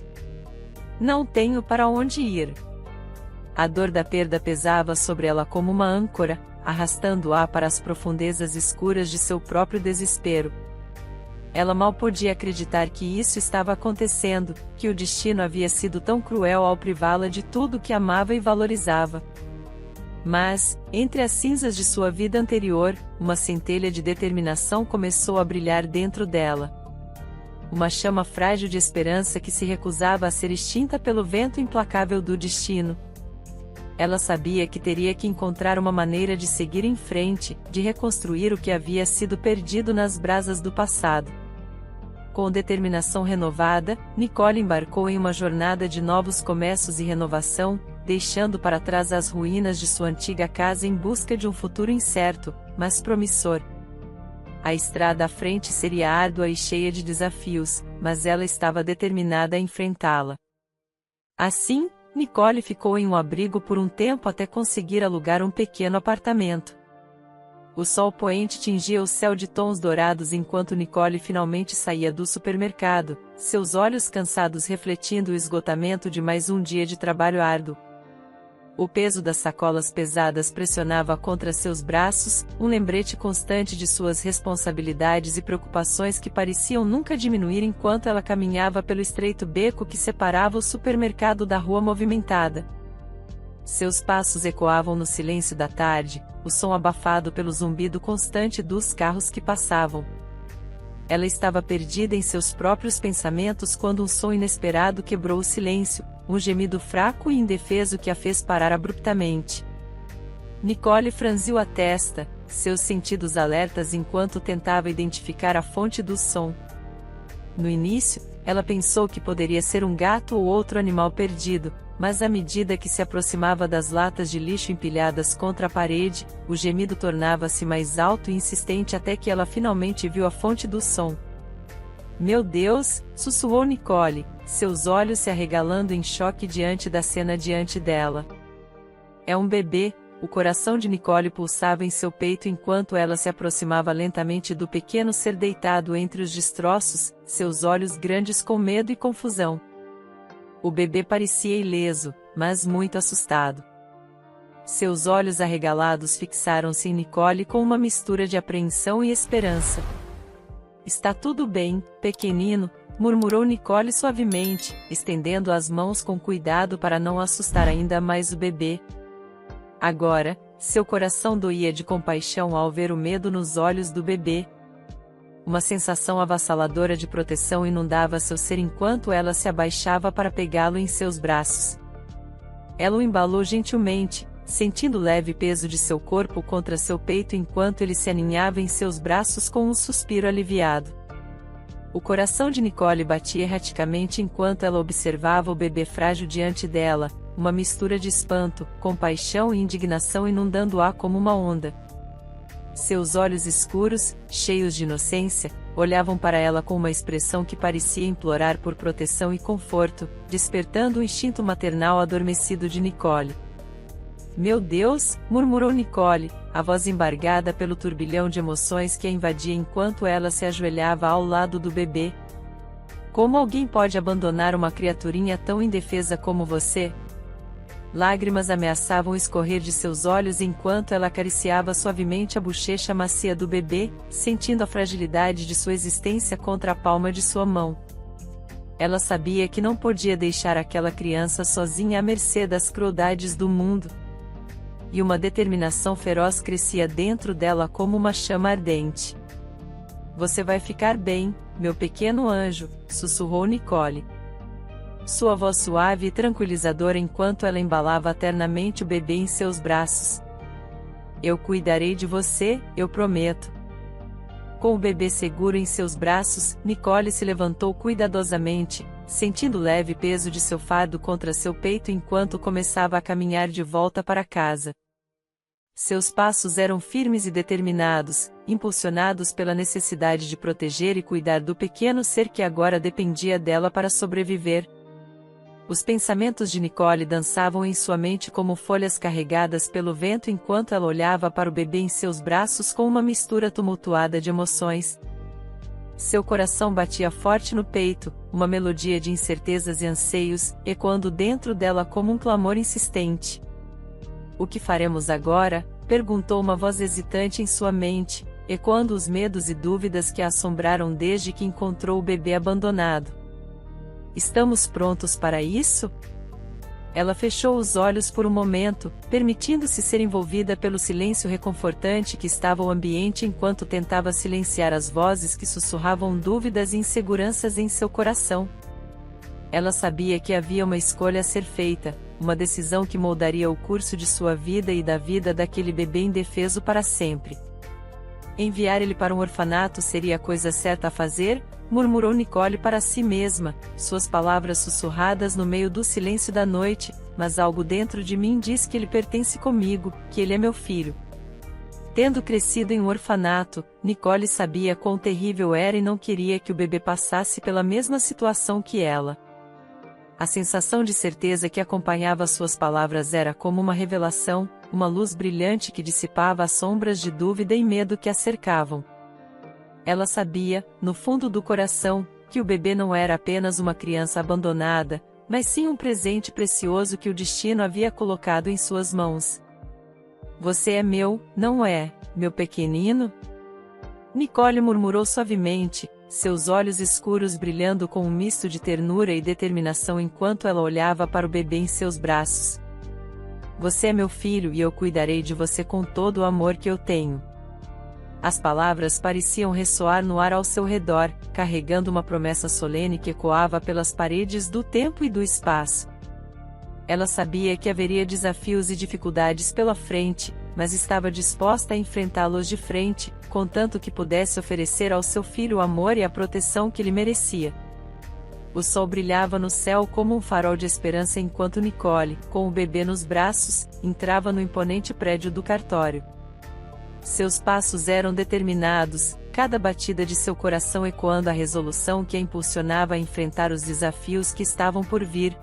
Não tenho para onde ir." A dor da perda pesava sobre ela como uma âncora, arrastando-a para as profundezas escuras de seu próprio desespero. Ela mal podia acreditar que isso estava acontecendo, que o destino havia sido tão cruel ao privá-la de tudo que amava e valorizava. Mas, entre as cinzas de sua vida anterior, uma centelha de determinação começou a brilhar dentro dela. Uma chama frágil de esperança que se recusava a ser extinta pelo vento implacável do destino. Ela sabia que teria que encontrar uma maneira de seguir em frente, de reconstruir o que havia sido perdido nas brasas do passado. Com determinação renovada, Nicole embarcou em uma jornada de novos começos e renovação, deixando para trás as ruínas de sua antiga casa em busca de um futuro incerto, mas promissor. A estrada à frente seria árdua e cheia de desafios, mas ela estava determinada a enfrentá-la. Assim, Nicole ficou em um abrigo por um tempo até conseguir alugar um pequeno apartamento. O sol poente tingia o céu de tons dourados enquanto Nicole finalmente saía do supermercado, seus olhos cansados refletindo o esgotamento de mais um dia de trabalho árduo. O peso das sacolas pesadas pressionava contra seus braços, um lembrete constante de suas responsabilidades e preocupações que pareciam nunca diminuir enquanto ela caminhava pelo estreito beco que separava o supermercado da rua movimentada. Seus passos ecoavam no silêncio da tarde, o som abafado pelo zumbido constante dos carros que passavam. Ela estava perdida em seus próprios pensamentos quando um som inesperado quebrou o silêncio, um gemido fraco e indefeso que a fez parar abruptamente. Nicole franziu a testa, seus sentidos alertas enquanto tentava identificar a fonte do som. No início, ela pensou que poderia ser um gato ou outro animal perdido, mas à medida que se aproximava das latas de lixo empilhadas contra a parede, o gemido tornava-se mais alto e insistente até que ela finalmente viu a fonte do som. Meu Deus, sussurrou Nicole, seus olhos se arregalando em choque diante da cena diante dela. É um bebê. O coração de Nicole pulsava em seu peito enquanto ela se aproximava lentamente do pequeno ser deitado entre os destroços, seus olhos grandes com medo e confusão. O bebê parecia ileso, mas muito assustado. Seus olhos arregalados fixaram-se em Nicole com uma mistura de apreensão e esperança. Está tudo bem, pequenino, murmurou Nicole suavemente, estendendo as mãos com cuidado para não assustar ainda mais o bebê. Agora, seu coração doía de compaixão ao ver o medo nos olhos do bebê. Uma sensação avassaladora de proteção inundava seu ser enquanto ela se abaixava para pegá-lo em seus braços. Ela o embalou gentilmente, sentindo o leve peso de seu corpo contra seu peito enquanto ele se aninhava em seus braços com um suspiro aliviado. O coração de Nicole batia erraticamente enquanto ela observava o bebê frágil diante dela, uma mistura de espanto, compaixão e indignação inundando-a como uma onda. Seus olhos escuros, cheios de inocência, olhavam para ela com uma expressão que parecia implorar por proteção e conforto, despertando o instinto maternal adormecido de Nicole. Meu Deus, murmurou Nicole, a voz embargada pelo turbilhão de emoções que a invadia enquanto ela se ajoelhava ao lado do bebê. Como alguém pode abandonar uma criaturinha tão indefesa como você? Lágrimas ameaçavam escorrer de seus olhos enquanto ela acariciava suavemente a bochecha macia do bebê, sentindo a fragilidade de sua existência contra a palma de sua mão. Ela sabia que não podia deixar aquela criança sozinha à mercê das crueldades do mundo. E uma determinação feroz crescia dentro dela como uma chama ardente. Você vai ficar bem, meu pequeno anjo, sussurrou Nicole. Sua voz suave e tranquilizadora enquanto ela embalava ternamente o bebê em seus braços. Eu cuidarei de você, eu prometo. Com o bebê seguro em seus braços, Nicole se levantou cuidadosamente, sentindo o leve peso de seu fardo contra seu peito enquanto começava a caminhar de volta para casa. Seus passos eram firmes e determinados, impulsionados pela necessidade de proteger e cuidar do pequeno ser que agora dependia dela para sobreviver. Os pensamentos de Nicole dançavam em sua mente como folhas carregadas pelo vento enquanto ela olhava para o bebê em seus braços com uma mistura tumultuada de emoções. Seu coração batia forte no peito, uma melodia de incertezas e anseios, ecoando dentro dela como um clamor insistente. O que faremos agora? Perguntou uma voz hesitante em sua mente, ecoando os medos e dúvidas que a assombraram desde que encontrou o bebê abandonado. Estamos prontos para isso? Ela fechou os olhos por um momento, permitindo-se ser envolvida pelo silêncio reconfortante que estava o ambiente enquanto tentava silenciar as vozes que sussurravam dúvidas e inseguranças em seu coração. Ela sabia que havia uma escolha a ser feita, uma decisão que moldaria o curso de sua vida e da vida daquele bebê indefeso para sempre. Enviar ele para um orfanato seria a coisa certa a fazer? Murmurou Nicole para si mesma, suas palavras sussurradas no meio do silêncio da noite, mas algo dentro de mim diz que ele pertence comigo, que ele é meu filho. Tendo crescido em um orfanato, Nicole sabia quão terrível era e não queria que o bebê passasse pela mesma situação que ela. A sensação de certeza que acompanhava suas palavras era como uma revelação, uma luz brilhante que dissipava as sombras de dúvida e medo que a cercavam. Ela sabia, no fundo do coração, que o bebê não era apenas uma criança abandonada, mas sim um presente precioso que o destino havia colocado em suas mãos. Você é meu, não é, meu pequenino? Nicole murmurou suavemente, seus olhos escuros brilhando com um misto de ternura e determinação enquanto ela olhava para o bebê em seus braços. Você é meu filho e eu cuidarei de você com todo o amor que eu tenho. As palavras pareciam ressoar no ar ao seu redor, carregando uma promessa solene que ecoava pelas paredes do tempo e do espaço. Ela sabia que haveria desafios e dificuldades pela frente, mas estava disposta a enfrentá-los de frente, contanto que pudesse oferecer ao seu filho o amor e a proteção que lhe merecia. O sol brilhava no céu como um farol de esperança enquanto Nicole, com o bebê nos braços, entrava no imponente prédio do cartório. Seus passos eram determinados, cada batida de seu coração ecoando a resolução que a impulsionava a enfrentar os desafios que estavam por vir.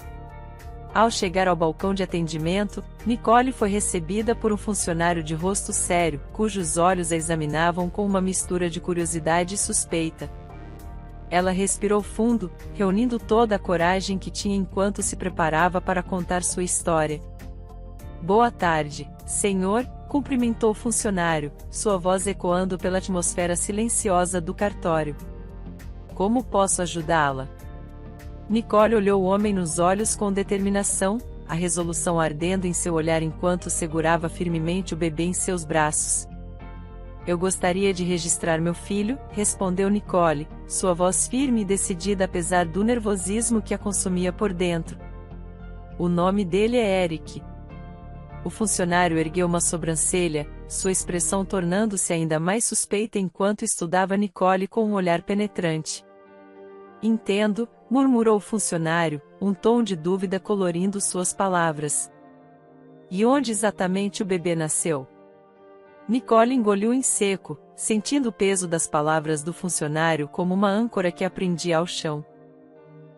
Ao chegar ao balcão de atendimento, Nicole foi recebida por um funcionário de rosto sério, cujos olhos a examinavam com uma mistura de curiosidade e suspeita. Ela respirou fundo, reunindo toda a coragem que tinha enquanto se preparava para contar sua história. "Boa tarde, senhor", cumprimentou o funcionário, sua voz ecoando pela atmosfera silenciosa do cartório. "Como posso ajudá-la?" Nicole olhou o homem nos olhos com determinação, a resolução ardendo em seu olhar enquanto segurava firmemente o bebê em seus braços. "Eu gostaria de registrar meu filho", respondeu Nicole, sua voz firme e decidida apesar do nervosismo que a consumia por dentro. "O nome dele é Eric." O funcionário ergueu uma sobrancelha, sua expressão tornando-se ainda mais suspeita enquanto estudava Nicole com um olhar penetrante. "Entendo", murmurou o funcionário, um tom de dúvida colorindo suas palavras. "E onde exatamente o bebê nasceu?" Nicole engoliu em seco, sentindo o peso das palavras do funcionário como uma âncora que a prendia ao chão.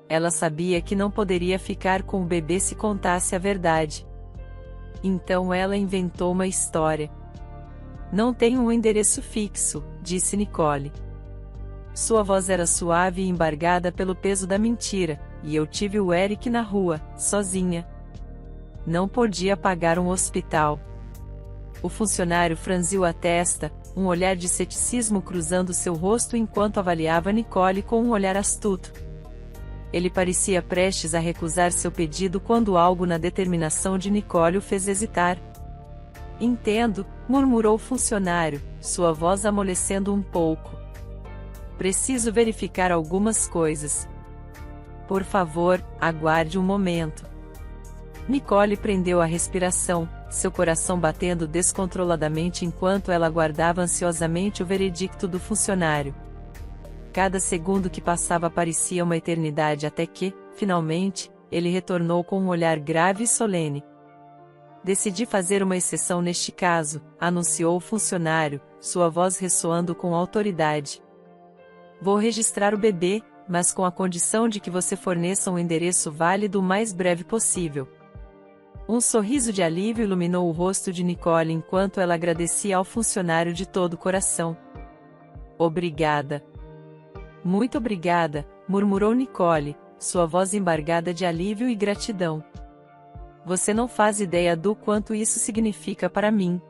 Ela sabia que não poderia ficar com o bebê se contasse a verdade. Então ela inventou uma história. "Não tenho um endereço fixo", disse Nicole. Sua voz era suave e embargada pelo peso da mentira, "e eu tive o Eric na rua, sozinha. Não podia pagar um hospital." O funcionário franziu a testa, um olhar de ceticismo cruzando seu rosto enquanto avaliava Nicole com um olhar astuto. Ele parecia prestes a recusar seu pedido quando algo na determinação de Nicole o fez hesitar. "Entendo", murmurou o funcionário, sua voz amolecendo um pouco. "Preciso verificar algumas coisas. Por favor, aguarde um momento." Nicole prendeu a respiração, seu coração batendo descontroladamente enquanto ela aguardava ansiosamente o veredicto do funcionário. Cada segundo que passava parecia uma eternidade até que, finalmente, ele retornou com um olhar grave e solene. "Decidi fazer uma exceção neste caso", anunciou o funcionário, sua voz ressoando com autoridade. "Vou registrar o bebê, mas com a condição de que você forneça um endereço válido o mais breve possível." Um sorriso de alívio iluminou o rosto de Nicole enquanto ela agradecia ao funcionário de todo o coração. "Obrigada." "Muito obrigada", murmurou Nicole, sua voz embargada de alívio e gratidão. "Você não faz ideia do quanto isso significa para mim."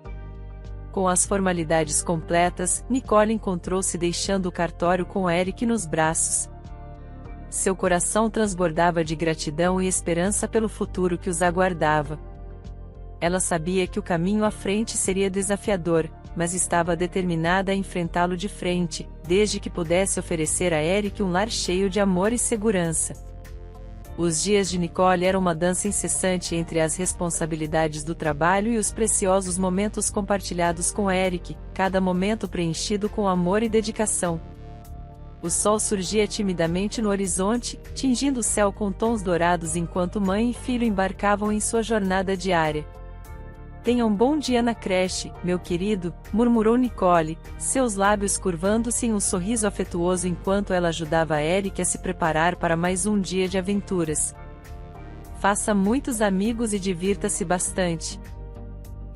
Com as formalidades completas, Nicole encontrou-se deixando o cartório com Eric nos braços. Seu coração transbordava de gratidão e esperança pelo futuro que os aguardava. Ela sabia que o caminho à frente seria desafiador, mas estava determinada a enfrentá-lo de frente, desde que pudesse oferecer a Eric um lar cheio de amor e segurança. Os dias de Nicole eram uma dança incessante entre as responsabilidades do trabalho e os preciosos momentos compartilhados com Eric, cada momento preenchido com amor e dedicação. O sol surgia timidamente no horizonte, tingindo o céu com tons dourados enquanto mãe e filho embarcavam em sua jornada diária. "Tenha um bom dia na creche, meu querido", murmurou Nicole, seus lábios curvando-se em um sorriso afetuoso enquanto ela ajudava Eric a se preparar para mais um dia de aventuras. "Faça muitos amigos e divirta-se bastante."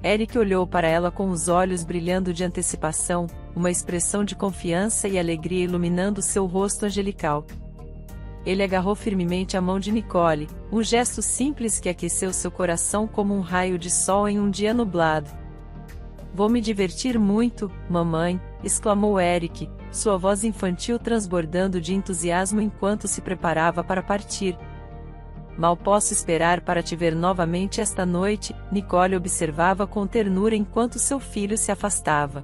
Eric olhou para ela com os olhos brilhando de antecipação, uma expressão de confiança e alegria iluminando seu rosto angelical. Ele agarrou firmemente a mão de Nicole, um gesto simples que aqueceu seu coração como um raio de sol em um dia nublado. "Vou me divertir muito, mamãe", exclamou Eric, sua voz infantil transbordando de entusiasmo enquanto se preparava para partir. "Mal posso esperar para te ver novamente esta noite", Nicole observava com ternura enquanto seu filho se afastava.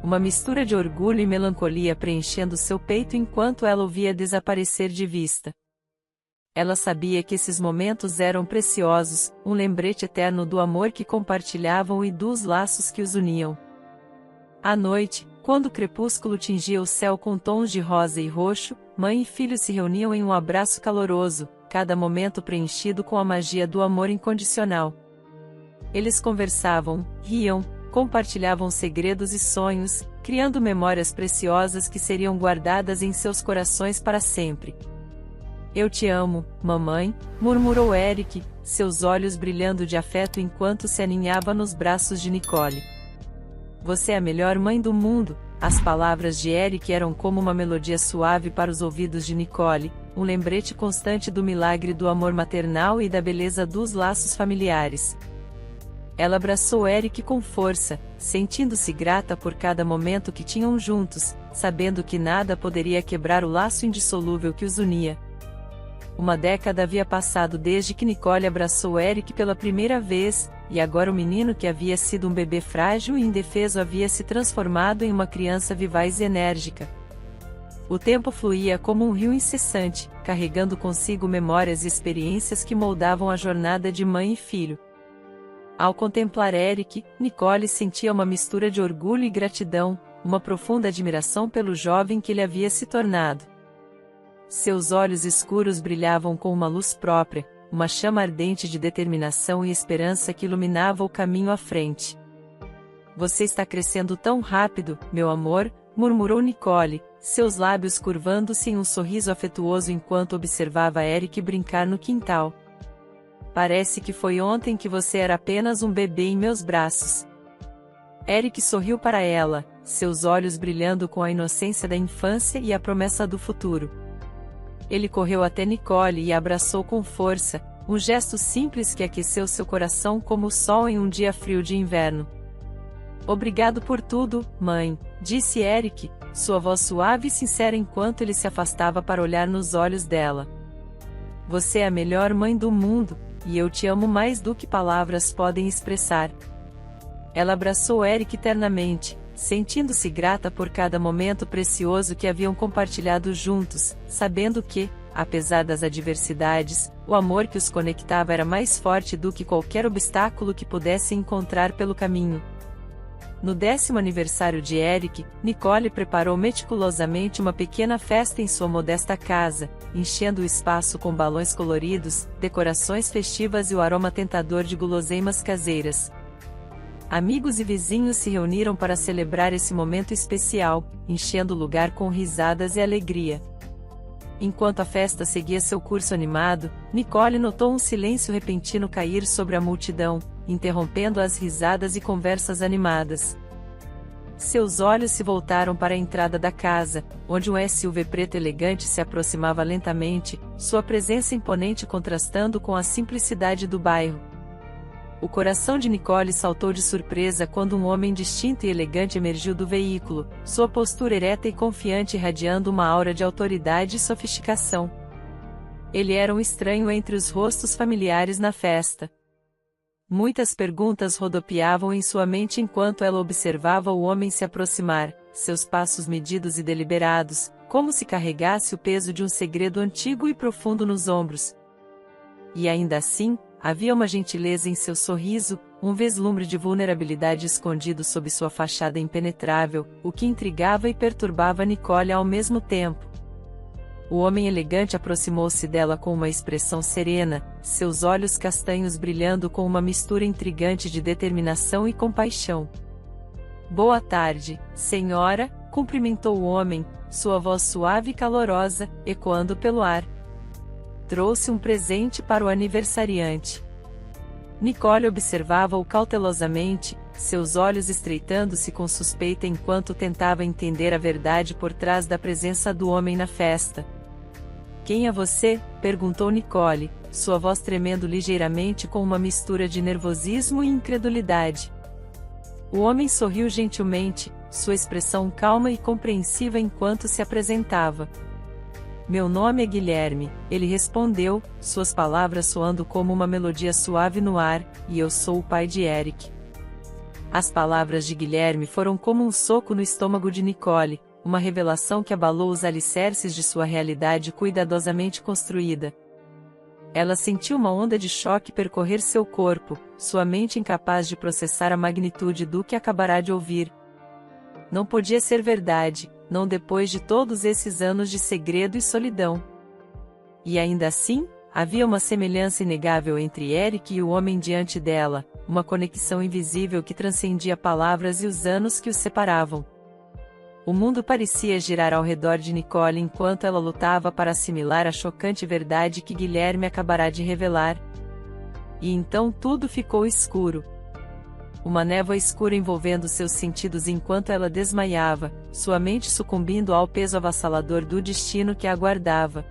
Uma mistura de orgulho e melancolia preenchendo seu peito enquanto ela o via desaparecer de vista. Ela sabia que esses momentos eram preciosos, um lembrete eterno do amor que compartilhavam e dos laços que os uniam. À noite, quando o crepúsculo tingia o céu com tons de rosa e roxo, mãe e filho se reuniam em um abraço caloroso, cada momento preenchido com a magia do amor incondicional. Eles conversavam, riam, compartilhavam segredos e sonhos, criando memórias preciosas que seriam guardadas em seus corações para sempre. Eu te amo, mamãe, murmurou Eric, seus olhos brilhando de afeto enquanto se aninhava nos braços de Nicole. Você é a melhor mãe do mundo. As palavras de Eric eram como uma melodia suave para os ouvidos de Nicole, um lembrete constante do milagre do amor maternal e da beleza dos laços familiares. Ela abraçou Eric com força, sentindo-se grata por cada momento que tinham juntos, sabendo que nada poderia quebrar o laço indissolúvel que os unia. Uma década havia passado desde que Nicole abraçou Eric pela primeira vez, e agora o menino que havia sido um bebê frágil e indefeso havia se transformado em uma criança vivaz e enérgica. O tempo fluía como um rio incessante, carregando consigo memórias e experiências que moldavam a jornada de mãe e filho. Ao contemplar Eric, Nicole sentia uma mistura de orgulho e gratidão, uma profunda admiração pelo jovem que ele havia se tornado. Seus olhos escuros brilhavam com uma luz própria, uma chama ardente de determinação e esperança que iluminava o caminho à frente. Você está crescendo tão rápido, meu amor, murmurou Nicole, seus lábios curvando-se em um sorriso afetuoso enquanto observava Eric brincar no quintal. Parece que foi ontem que você era apenas um bebê em meus braços. Eric sorriu para ela, seus olhos brilhando com a inocência da infância e a promessa do futuro. Ele correu até Nicole e a abraçou com força, um gesto simples que aqueceu seu coração como o sol em um dia frio de inverno. Obrigado por tudo, mãe, disse Eric, sua voz suave e sincera enquanto ele se afastava para olhar nos olhos dela. Você é a melhor mãe do mundo, e eu te amo mais do que palavras podem expressar. Ela abraçou Eric ternamente, sentindo-se grata por cada momento precioso que haviam compartilhado juntos, sabendo que, apesar das adversidades, o amor que os conectava era mais forte do que qualquer obstáculo que pudesse encontrar pelo caminho. No 10º aniversário de Eric, Nicole preparou meticulosamente uma pequena festa em sua modesta casa, enchendo o espaço com balões coloridos, decorações festivas e o aroma tentador de guloseimas caseiras. Amigos e vizinhos se reuniram para celebrar esse momento especial, enchendo o lugar com risadas e alegria. Enquanto a festa seguia seu curso animado, Nicole notou um silêncio repentino cair sobre a multidão, interrompendo as risadas e conversas animadas. Seus olhos se voltaram para a entrada da casa, onde um SUV preto elegante se aproximava lentamente, sua presença imponente contrastando com a simplicidade do bairro. O coração de Nicole saltou de surpresa quando um homem distinto e elegante emergiu do veículo, sua postura ereta e confiante irradiando uma aura de autoridade e sofisticação. Ele era um estranho entre os rostos familiares na festa. Muitas perguntas rodopiavam em sua mente enquanto ela observava o homem se aproximar, seus passos medidos e deliberados, como se carregasse o peso de um segredo antigo e profundo nos ombros. E ainda assim, havia uma gentileza em seu sorriso, um vislumbre de vulnerabilidade escondido sob sua fachada impenetrável, o que intrigava e perturbava Nicole ao mesmo tempo. O homem elegante aproximou-se dela com uma expressão serena, seus olhos castanhos brilhando com uma mistura intrigante de determinação e compaixão. Boa tarde, senhora, cumprimentou o homem, sua voz suave e calorosa, ecoando pelo ar. Trouxe um presente para o aniversariante. Nicole observava-o cautelosamente, seus olhos estreitando-se com suspeita enquanto tentava entender a verdade por trás da presença do homem na festa. Quem é você? Perguntou Nicole, sua voz tremendo ligeiramente com uma mistura de nervosismo e incredulidade. O homem sorriu gentilmente, sua expressão calma e compreensiva enquanto se apresentava. Meu nome é Guilherme, ele respondeu, suas palavras soando como uma melodia suave no ar, e eu sou o pai de Eric. As palavras de Guilherme foram como um soco no estômago de Nicole, uma revelação que abalou os alicerces de sua realidade cuidadosamente construída. Ela sentiu uma onda de choque percorrer seu corpo, sua mente incapaz de processar a magnitude do que acabará de ouvir. Não podia ser verdade, não depois de todos esses anos de segredo e solidão. E ainda assim, Havia uma semelhança inegável entre Eric e o homem diante dela, uma conexão invisível que transcendia palavras e os anos que os separavam. O mundo parecia girar ao redor de Nicole enquanto ela lutava para assimilar a chocante verdade que Guilherme acabará de revelar. E então tudo ficou escuro. Uma névoa escura envolvendo seus sentidos enquanto ela desmaiava, sua mente sucumbindo ao peso avassalador do destino que a aguardava.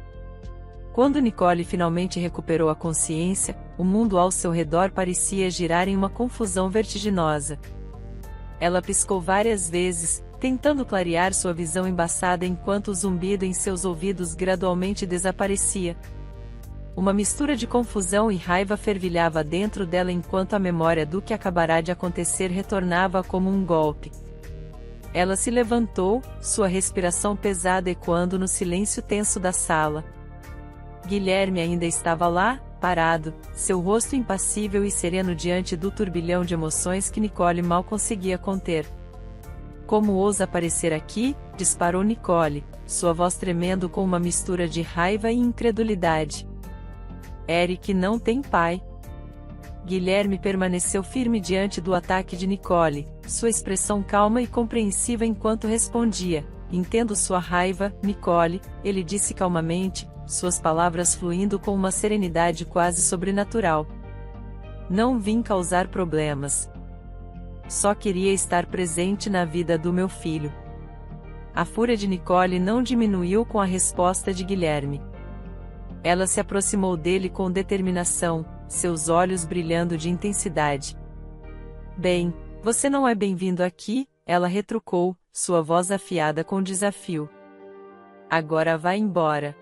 Quando Nicole finalmente recuperou a consciência, o mundo ao seu redor parecia girar em uma confusão vertiginosa. Ela piscou várias vezes, tentando clarear sua visão embaçada enquanto o zumbido em seus ouvidos gradualmente desaparecia. Uma mistura de confusão e raiva fervilhava dentro dela enquanto a memória do que acabará de acontecer retornava como um golpe. Ela se levantou, sua respiração pesada ecoando no silêncio tenso da sala. Guilherme ainda estava lá, parado, seu rosto impassível e sereno diante do turbilhão de emoções que Nicole mal conseguia conter. Como ousa aparecer aqui? Disparou Nicole, sua voz tremendo com uma mistura de raiva e incredulidade. Eric não tem pai. Guilherme permaneceu firme diante do ataque de Nicole, sua expressão calma e compreensiva enquanto respondia. Entendo sua raiva, Nicole, ele disse calmamente, suas palavras fluindo com uma serenidade quase sobrenatural. Não vim causar problemas. Só queria estar presente na vida do meu filho. A fúria de Nicole não diminuiu com a resposta de Guilherme. Ela se aproximou dele com determinação, seus olhos brilhando de intensidade. Bem, você não é bem-vindo aqui, ela retrucou, sua voz afiada com desafio. Agora vá embora.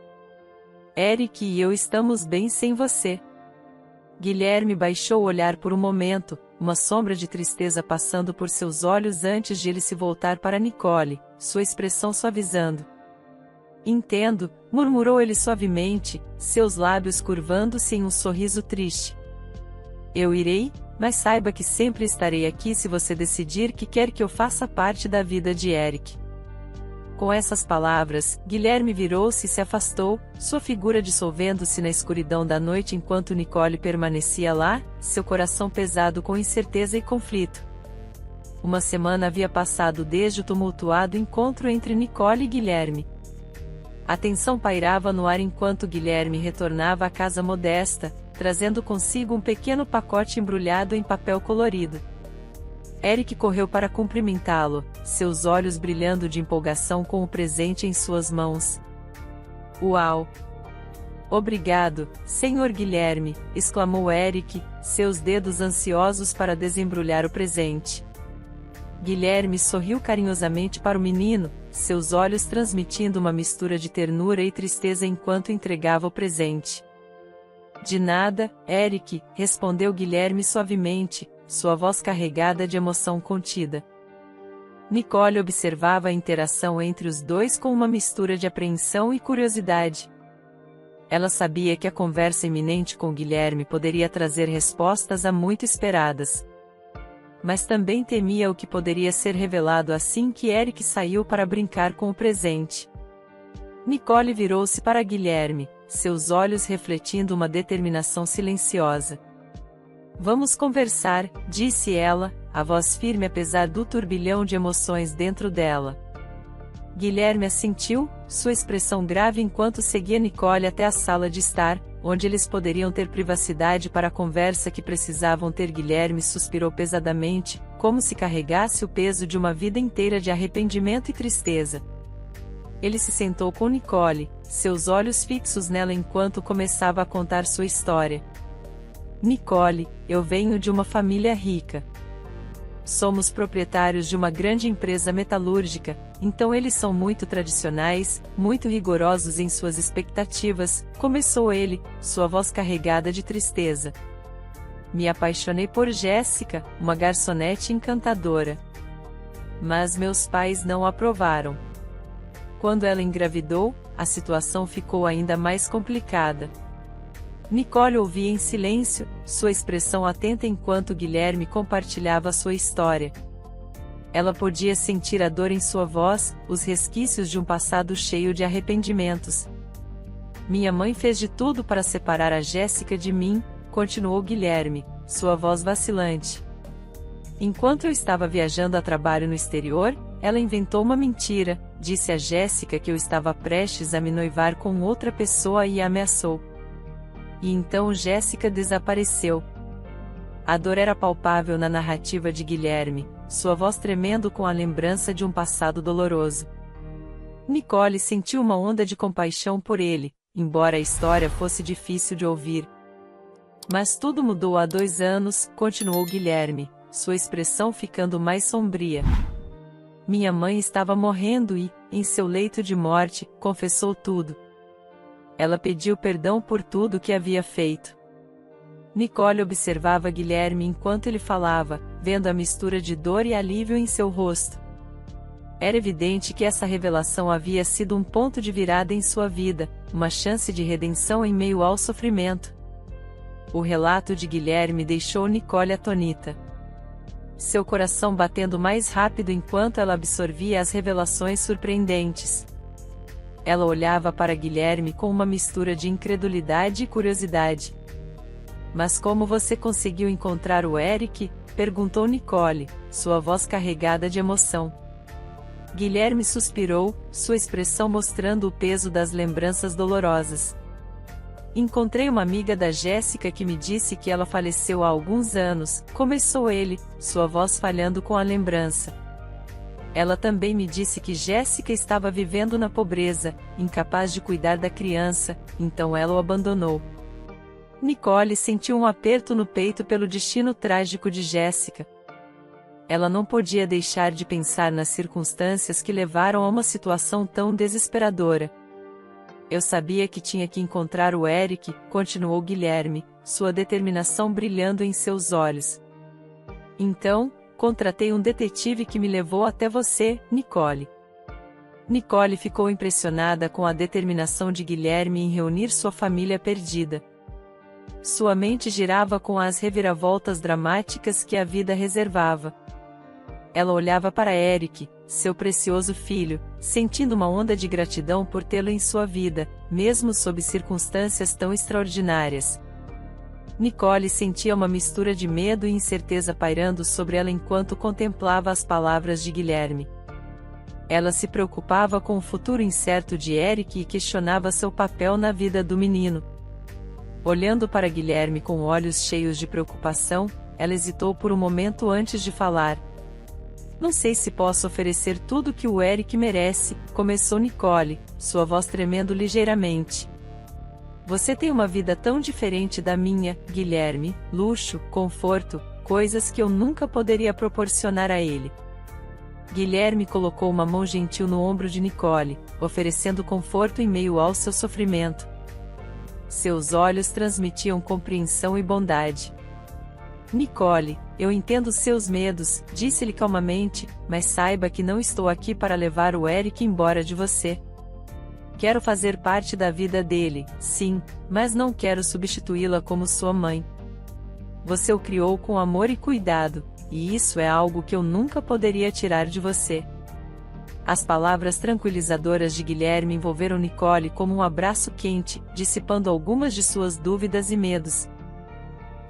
Eric e eu estamos bem sem você. Guilherme baixou o olhar por um momento, uma sombra de tristeza passando por seus olhos antes de ele se voltar para Nicole, sua expressão suavizando. Entendo, murmurou ele suavemente, seus lábios curvando-se em um sorriso triste. Eu irei, mas saiba que sempre estarei aqui se você decidir que quer que eu faça parte da vida de Eric. Com essas palavras, Guilherme virou-se e se afastou, sua figura dissolvendo-se na escuridão da noite enquanto Nicole permanecia lá, seu coração pesado com incerteza e conflito. Uma semana havia passado desde o tumultuado encontro entre Nicole e Guilherme. A tensão pairava no ar enquanto Guilherme retornava à casa modesta, trazendo consigo um pequeno pacote embrulhado em papel colorido. Eric correu para cumprimentá-lo, seus olhos brilhando de empolgação com o presente em suas mãos. Uau! Obrigado, Sr. Guilherme, exclamou Eric, seus dedos ansiosos para desembrulhar o presente. Guilherme sorriu carinhosamente para o menino, seus olhos transmitindo uma mistura de ternura e tristeza enquanto entregava o presente. De nada, Eric, respondeu Guilherme suavemente, sua voz carregada de emoção contida. Nicole observava a interação entre os dois com uma mistura de apreensão e curiosidade. Ela sabia que a conversa iminente com Guilherme poderia trazer respostas há muito esperadas. Mas também temia o que poderia ser revelado assim que Eric saiu para brincar com o presente. Nicole virou-se para Guilherme, seus olhos refletindo uma determinação silenciosa. Vamos conversar, disse ela, a voz firme apesar do turbilhão de emoções dentro dela. Guilherme assentiu, sua expressão grave enquanto seguia Nicole até a sala de estar, onde eles poderiam ter privacidade para a conversa que precisavam ter. Guilherme suspirou pesadamente, como se carregasse o peso de uma vida inteira de arrependimento e tristeza. Ele se sentou com Nicole, seus olhos fixos nela enquanto começava a contar sua história. Nicole, eu venho de uma família rica. Somos proprietários de uma grande empresa metalúrgica, então eles são muito tradicionais, muito rigorosos em suas expectativas, começou ele, sua voz carregada de tristeza. Me apaixonei por Jéssica, uma garçonete encantadora. Mas meus pais não aprovaram. Quando ela engravidou, a situação ficou ainda mais complicada. Nicole ouvia em silêncio, sua expressão atenta enquanto Guilherme compartilhava sua história. Ela podia sentir a dor em sua voz, os resquícios de um passado cheio de arrependimentos. Minha mãe fez de tudo para separar a Jéssica de mim, continuou Guilherme, sua voz vacilante. Enquanto eu estava viajando a trabalho no exterior, ela inventou uma mentira, disse a Jéssica que eu estava prestes a me noivar com outra pessoa e a ameaçou. E então Jéssica desapareceu. A dor era palpável na narrativa de Guilherme, sua voz tremendo com a lembrança de um passado doloroso. Nicole sentiu uma onda de compaixão por ele, embora a história fosse difícil de ouvir. Mas tudo mudou há 2 anos, continuou Guilherme, sua expressão ficando mais sombria. Minha mãe estava morrendo e, em seu leito de morte, confessou tudo. Ela pediu perdão por tudo que havia feito. Nicole observava Guilherme enquanto ele falava, vendo a mistura de dor e alívio em seu rosto. Era evidente que essa revelação havia sido um ponto de virada em sua vida, uma chance de redenção em meio ao sofrimento. O relato de Guilherme deixou Nicole atônita. Seu coração batendo mais rápido enquanto ela absorvia as revelações surpreendentes. Ela olhava para Guilherme com uma mistura de incredulidade e curiosidade. Mas como você conseguiu encontrar o Eric? Perguntou Nicole, sua voz carregada de emoção. Guilherme suspirou, sua expressão mostrando o peso das lembranças dolorosas. Encontrei uma amiga da Jéssica que me disse que ela faleceu há alguns anos, começou ele, sua voz falhando com a lembrança. Ela também me disse que Jéssica estava vivendo na pobreza, incapaz de cuidar da criança, então ela o abandonou. Nicole sentiu um aperto no peito pelo destino trágico de Jéssica. Ela não podia deixar de pensar nas circunstâncias que levaram a uma situação tão desesperadora. Eu sabia que tinha que encontrar o Eric, continuou Guilherme, sua determinação brilhando em seus olhos. Então, contratei um detetive que me levou até você, Nicole. Nicole ficou impressionada com a determinação de Guilherme em reunir sua família perdida. Sua mente girava com as reviravoltas dramáticas que a vida reservava. Ela olhava para Eric, seu precioso filho, sentindo uma onda de gratidão por tê-lo em sua vida, mesmo sob circunstâncias tão extraordinárias. Nicole sentia uma mistura de medo e incerteza pairando sobre ela enquanto contemplava as palavras de Guilherme. Ela se preocupava com o futuro incerto de Eric e questionava seu papel na vida do menino. Olhando para Guilherme com olhos cheios de preocupação, ela hesitou por um momento antes de falar. Não sei se posso oferecer tudo que o Eric merece, começou Nicole, sua voz tremendo ligeiramente. Você tem uma vida tão diferente da minha, Guilherme, luxo, conforto, coisas que eu nunca poderia proporcionar a ele. Guilherme colocou uma mão gentil no ombro de Nicole, oferecendo conforto em meio ao seu sofrimento. Seus olhos transmitiam compreensão e bondade. Nicole, eu entendo seus medos, disse-lhe calmamente, mas saiba que não estou aqui para levar o Eric embora de você. Quero fazer parte da vida dele, sim, mas não quero substituí-la como sua mãe. Você o criou com amor e cuidado, e isso é algo que eu nunca poderia tirar de você. As palavras tranquilizadoras de Guilherme envolveram Nicole como um abraço quente, dissipando algumas de suas dúvidas e medos.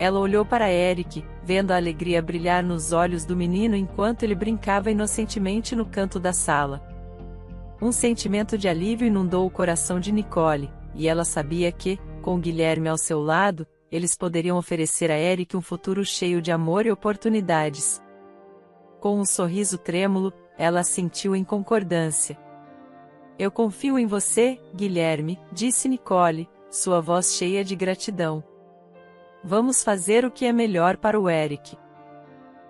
Ela olhou para Eric, vendo a alegria brilhar nos olhos do menino enquanto ele brincava inocentemente no canto da sala. Um sentimento de alívio inundou o coração de Nicole, e ela sabia que, com Guilherme ao seu lado, eles poderiam oferecer a Eric um futuro cheio de amor e oportunidades. Com um sorriso trêmulo, ela assentiu em concordância. Eu confio em você, Guilherme, disse Nicole, sua voz cheia de gratidão. Vamos fazer o que é melhor para o Eric.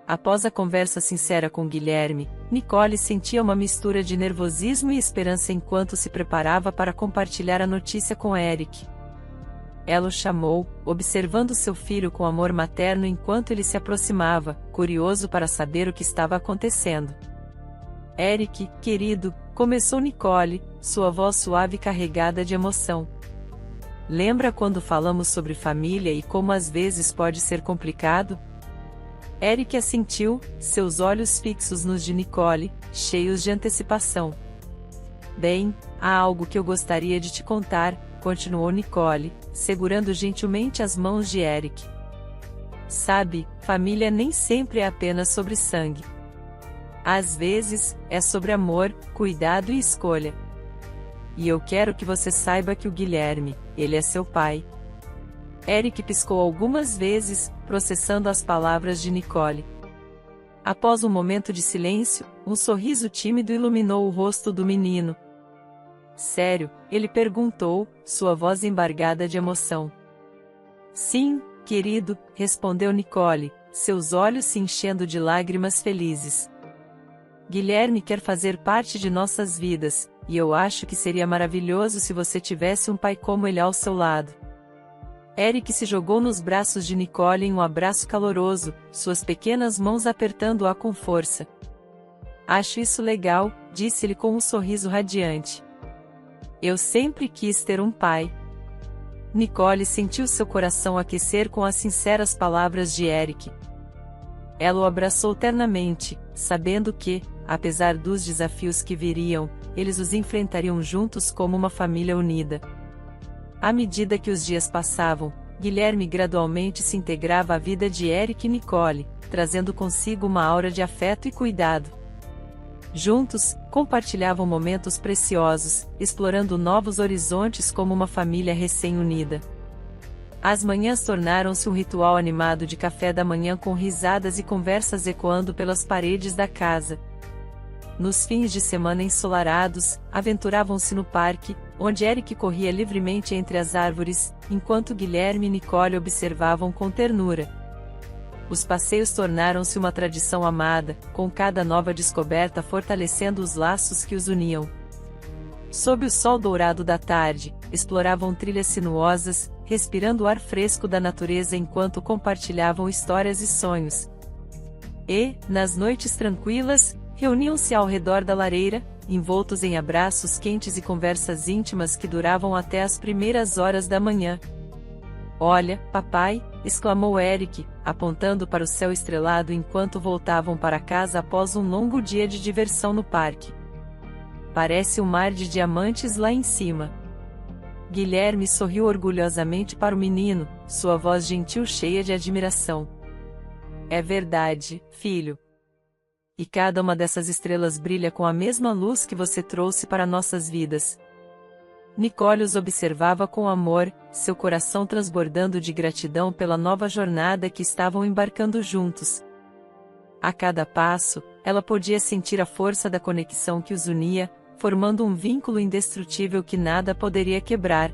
Após a conversa sincera com Guilherme, Nicole sentia uma mistura de nervosismo e esperança enquanto se preparava para compartilhar a notícia com Eric. Ela o chamou, observando seu filho com amor materno enquanto ele se aproximava, curioso para saber o que estava acontecendo. Eric, querido, começou Nicole, sua voz suave e carregada de emoção. Lembra quando falamos sobre família e como às vezes pode ser complicado? Eric assentiu, seus olhos fixos nos de Nicole, cheios de antecipação. Bem, há algo que eu gostaria de te contar, continuou Nicole, segurando gentilmente as mãos de Eric. Sabe, família nem sempre é apenas sobre sangue. Às vezes, é sobre amor, cuidado e escolha. E eu quero que você saiba que o Guilherme, ele é seu pai. Eric piscou algumas vezes, processando as palavras de Nicole. Após um momento de silêncio, um sorriso tímido iluminou o rosto do menino. Sério? Ele perguntou, sua voz embargada de emoção. Sim, querido, respondeu Nicole, seus olhos se enchendo de lágrimas felizes. Guilherme quer fazer parte de nossas vidas, e eu acho que seria maravilhoso se você tivesse um pai como ele ao seu lado. Eric se jogou nos braços de Nicole em um abraço caloroso, suas pequenas mãos apertando-a com força. Acho isso legal, disse-lhe com um sorriso radiante. Eu sempre quis ter um pai. Nicole sentiu seu coração aquecer com as sinceras palavras de Eric. Ela o abraçou ternamente, sabendo que, apesar dos desafios que viriam, eles os enfrentariam juntos como uma família unida. À medida que os dias passavam, Guilherme gradualmente se integrava à vida de Eric e Nicole, trazendo consigo uma aura de afeto e cuidado. Juntos, compartilhavam momentos preciosos, explorando novos horizontes como uma família recém-unida. As manhãs tornaram-se um ritual animado de café da manhã com risadas e conversas ecoando pelas paredes da casa. Nos fins de semana ensolarados, aventuravam-se no parque, onde Eric corria livremente entre as árvores, enquanto Guilherme e Nicole observavam com ternura. Os passeios tornaram-se uma tradição amada, com cada nova descoberta fortalecendo os laços que os uniam. Sob o sol dourado da tarde, exploravam trilhas sinuosas, respirando o ar fresco da natureza enquanto compartilhavam histórias e sonhos. E, nas noites tranquilas, reuniam-se ao redor da lareira, envoltos em abraços quentes e conversas íntimas que duravam até as primeiras horas da manhã. Olha, papai, exclamou Eric, apontando para o céu estrelado enquanto voltavam para casa após um longo dia de diversão no parque. Parece um mar de diamantes lá em cima. Guilherme sorriu orgulhosamente para o menino, sua voz gentil cheia de admiração. É verdade, filho. E cada uma dessas estrelas brilha com a mesma luz que você trouxe para nossas vidas. Nicole os observava com amor, seu coração transbordando de gratidão pela nova jornada que estavam embarcando juntos. A cada passo, ela podia sentir a força da conexão que os unia, formando um vínculo indestrutível que nada poderia quebrar.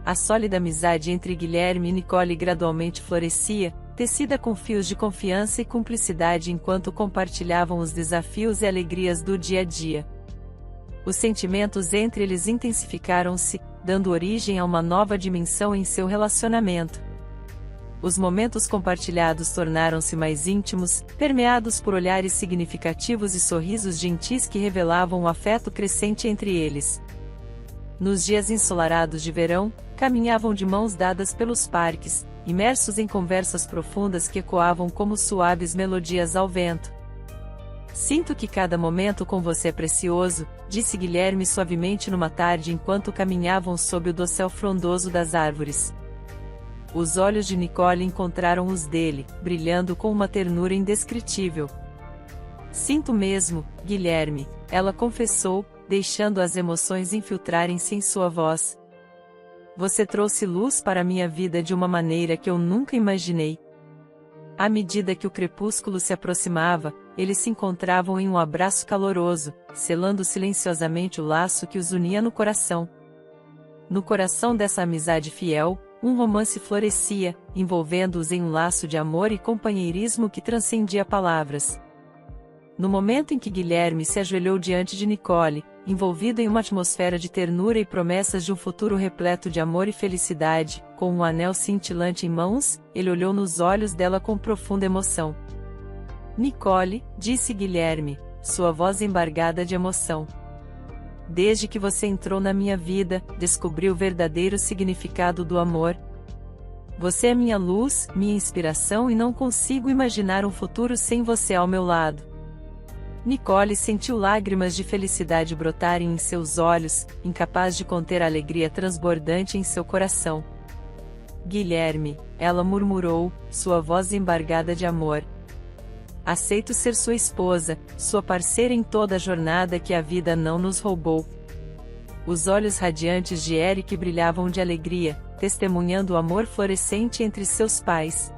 A sólida amizade entre Guilherme e Nicole gradualmente florescia, tecida com fios de confiança e cumplicidade enquanto compartilhavam os desafios e alegrias do dia a dia. Os sentimentos entre eles intensificaram-se, dando origem a uma nova dimensão em seu relacionamento. Os momentos compartilhados tornaram-se mais íntimos, permeados por olhares significativos e sorrisos gentis que revelavam o afeto crescente entre eles. Nos dias ensolarados de verão, caminhavam de mãos dadas pelos parques, imersos em conversas profundas que ecoavam como suaves melodias ao vento. Sinto que cada momento com você é precioso, disse Guilherme suavemente numa tarde enquanto caminhavam sob o dossel frondoso das árvores. Os olhos de Nicole encontraram os dele, brilhando com uma ternura indescritível. Sinto mesmo, Guilherme, ela confessou, deixando as emoções infiltrarem-se em sua voz. Você trouxe luz para minha vida de uma maneira que eu nunca imaginei. À medida que o crepúsculo se aproximava, eles se encontravam em um abraço caloroso, selando silenciosamente o laço que os unia no coração. No coração dessa amizade fiel, um romance florescia, envolvendo-os em um laço de amor e companheirismo que transcendia palavras. No momento em que Guilherme se ajoelhou diante de Nicole, envolvido em uma atmosfera de ternura e promessas de um futuro repleto de amor e felicidade, com um anel cintilante em mãos, ele olhou nos olhos dela com profunda emoção. Nicole, disse Guilherme, sua voz embargada de emoção. Desde que você entrou na minha vida, descobri o verdadeiro significado do amor. Você é minha luz, minha inspiração e não consigo imaginar um futuro sem você ao meu lado. Nicole sentiu lágrimas de felicidade brotarem em seus olhos, incapaz de conter a alegria transbordante em seu coração. Guilherme, ela murmurou, sua voz embargada de amor. Aceito ser sua esposa, sua parceira em toda a jornada que a vida não nos roubou. Os olhos radiantes de Eric brilhavam de alegria, testemunhando o amor florescente entre seus pais.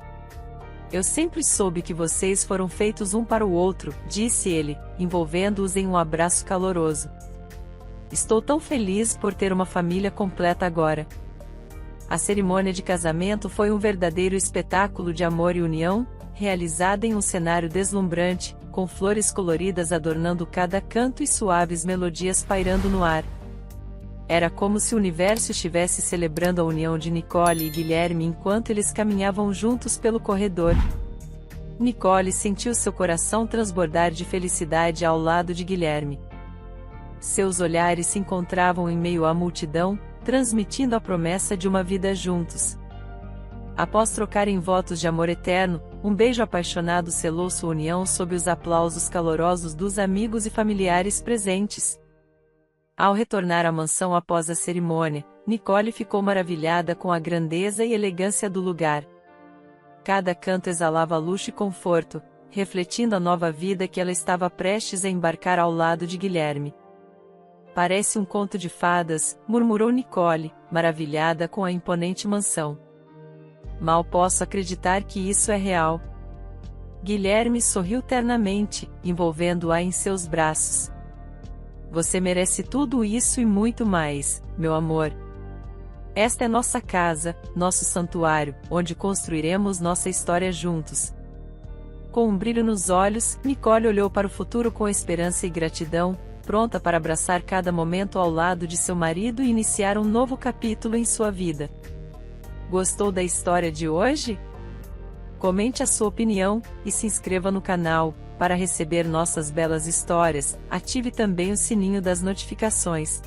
Eu sempre soube que vocês foram feitos um para o outro, disse ele, envolvendo-os em um abraço caloroso. Estou tão feliz por ter uma família completa agora. A cerimônia de casamento foi um verdadeiro espetáculo de amor e união, realizada em um cenário deslumbrante, com flores coloridas adornando cada canto e suaves melodias pairando no ar. Era como se o universo estivesse celebrando a união de Nicole e Guilherme enquanto eles caminhavam juntos pelo corredor. Nicole sentiu seu coração transbordar de felicidade ao lado de Guilherme. Seus olhares se encontravam em meio à multidão, transmitindo a promessa de uma vida juntos. Após trocarem votos de amor eterno, um beijo apaixonado selou sua união sob os aplausos calorosos dos amigos e familiares presentes. Ao retornar à mansão após a cerimônia, Nicole ficou maravilhada com a grandeza e elegância do lugar. Cada canto exalava luxo e conforto, refletindo a nova vida que ela estava prestes a embarcar ao lado de Guilherme. Parece um conto de fadas, murmurou Nicole, maravilhada com a imponente mansão. Mal posso acreditar que isso é real. Guilherme sorriu ternamente, envolvendo-a em seus braços. Você merece tudo isso e muito mais, meu amor. Esta é nossa casa, nosso santuário, onde construiremos nossa história juntos. Com um brilho nos olhos, Nicole olhou para o futuro com esperança e gratidão, pronta para abraçar cada momento ao lado de seu marido e iniciar um novo capítulo em sua vida. Gostou da história de hoje? Comente a sua opinião, e se inscreva no canal, para receber nossas belas histórias. Ative também o sininho das notificações.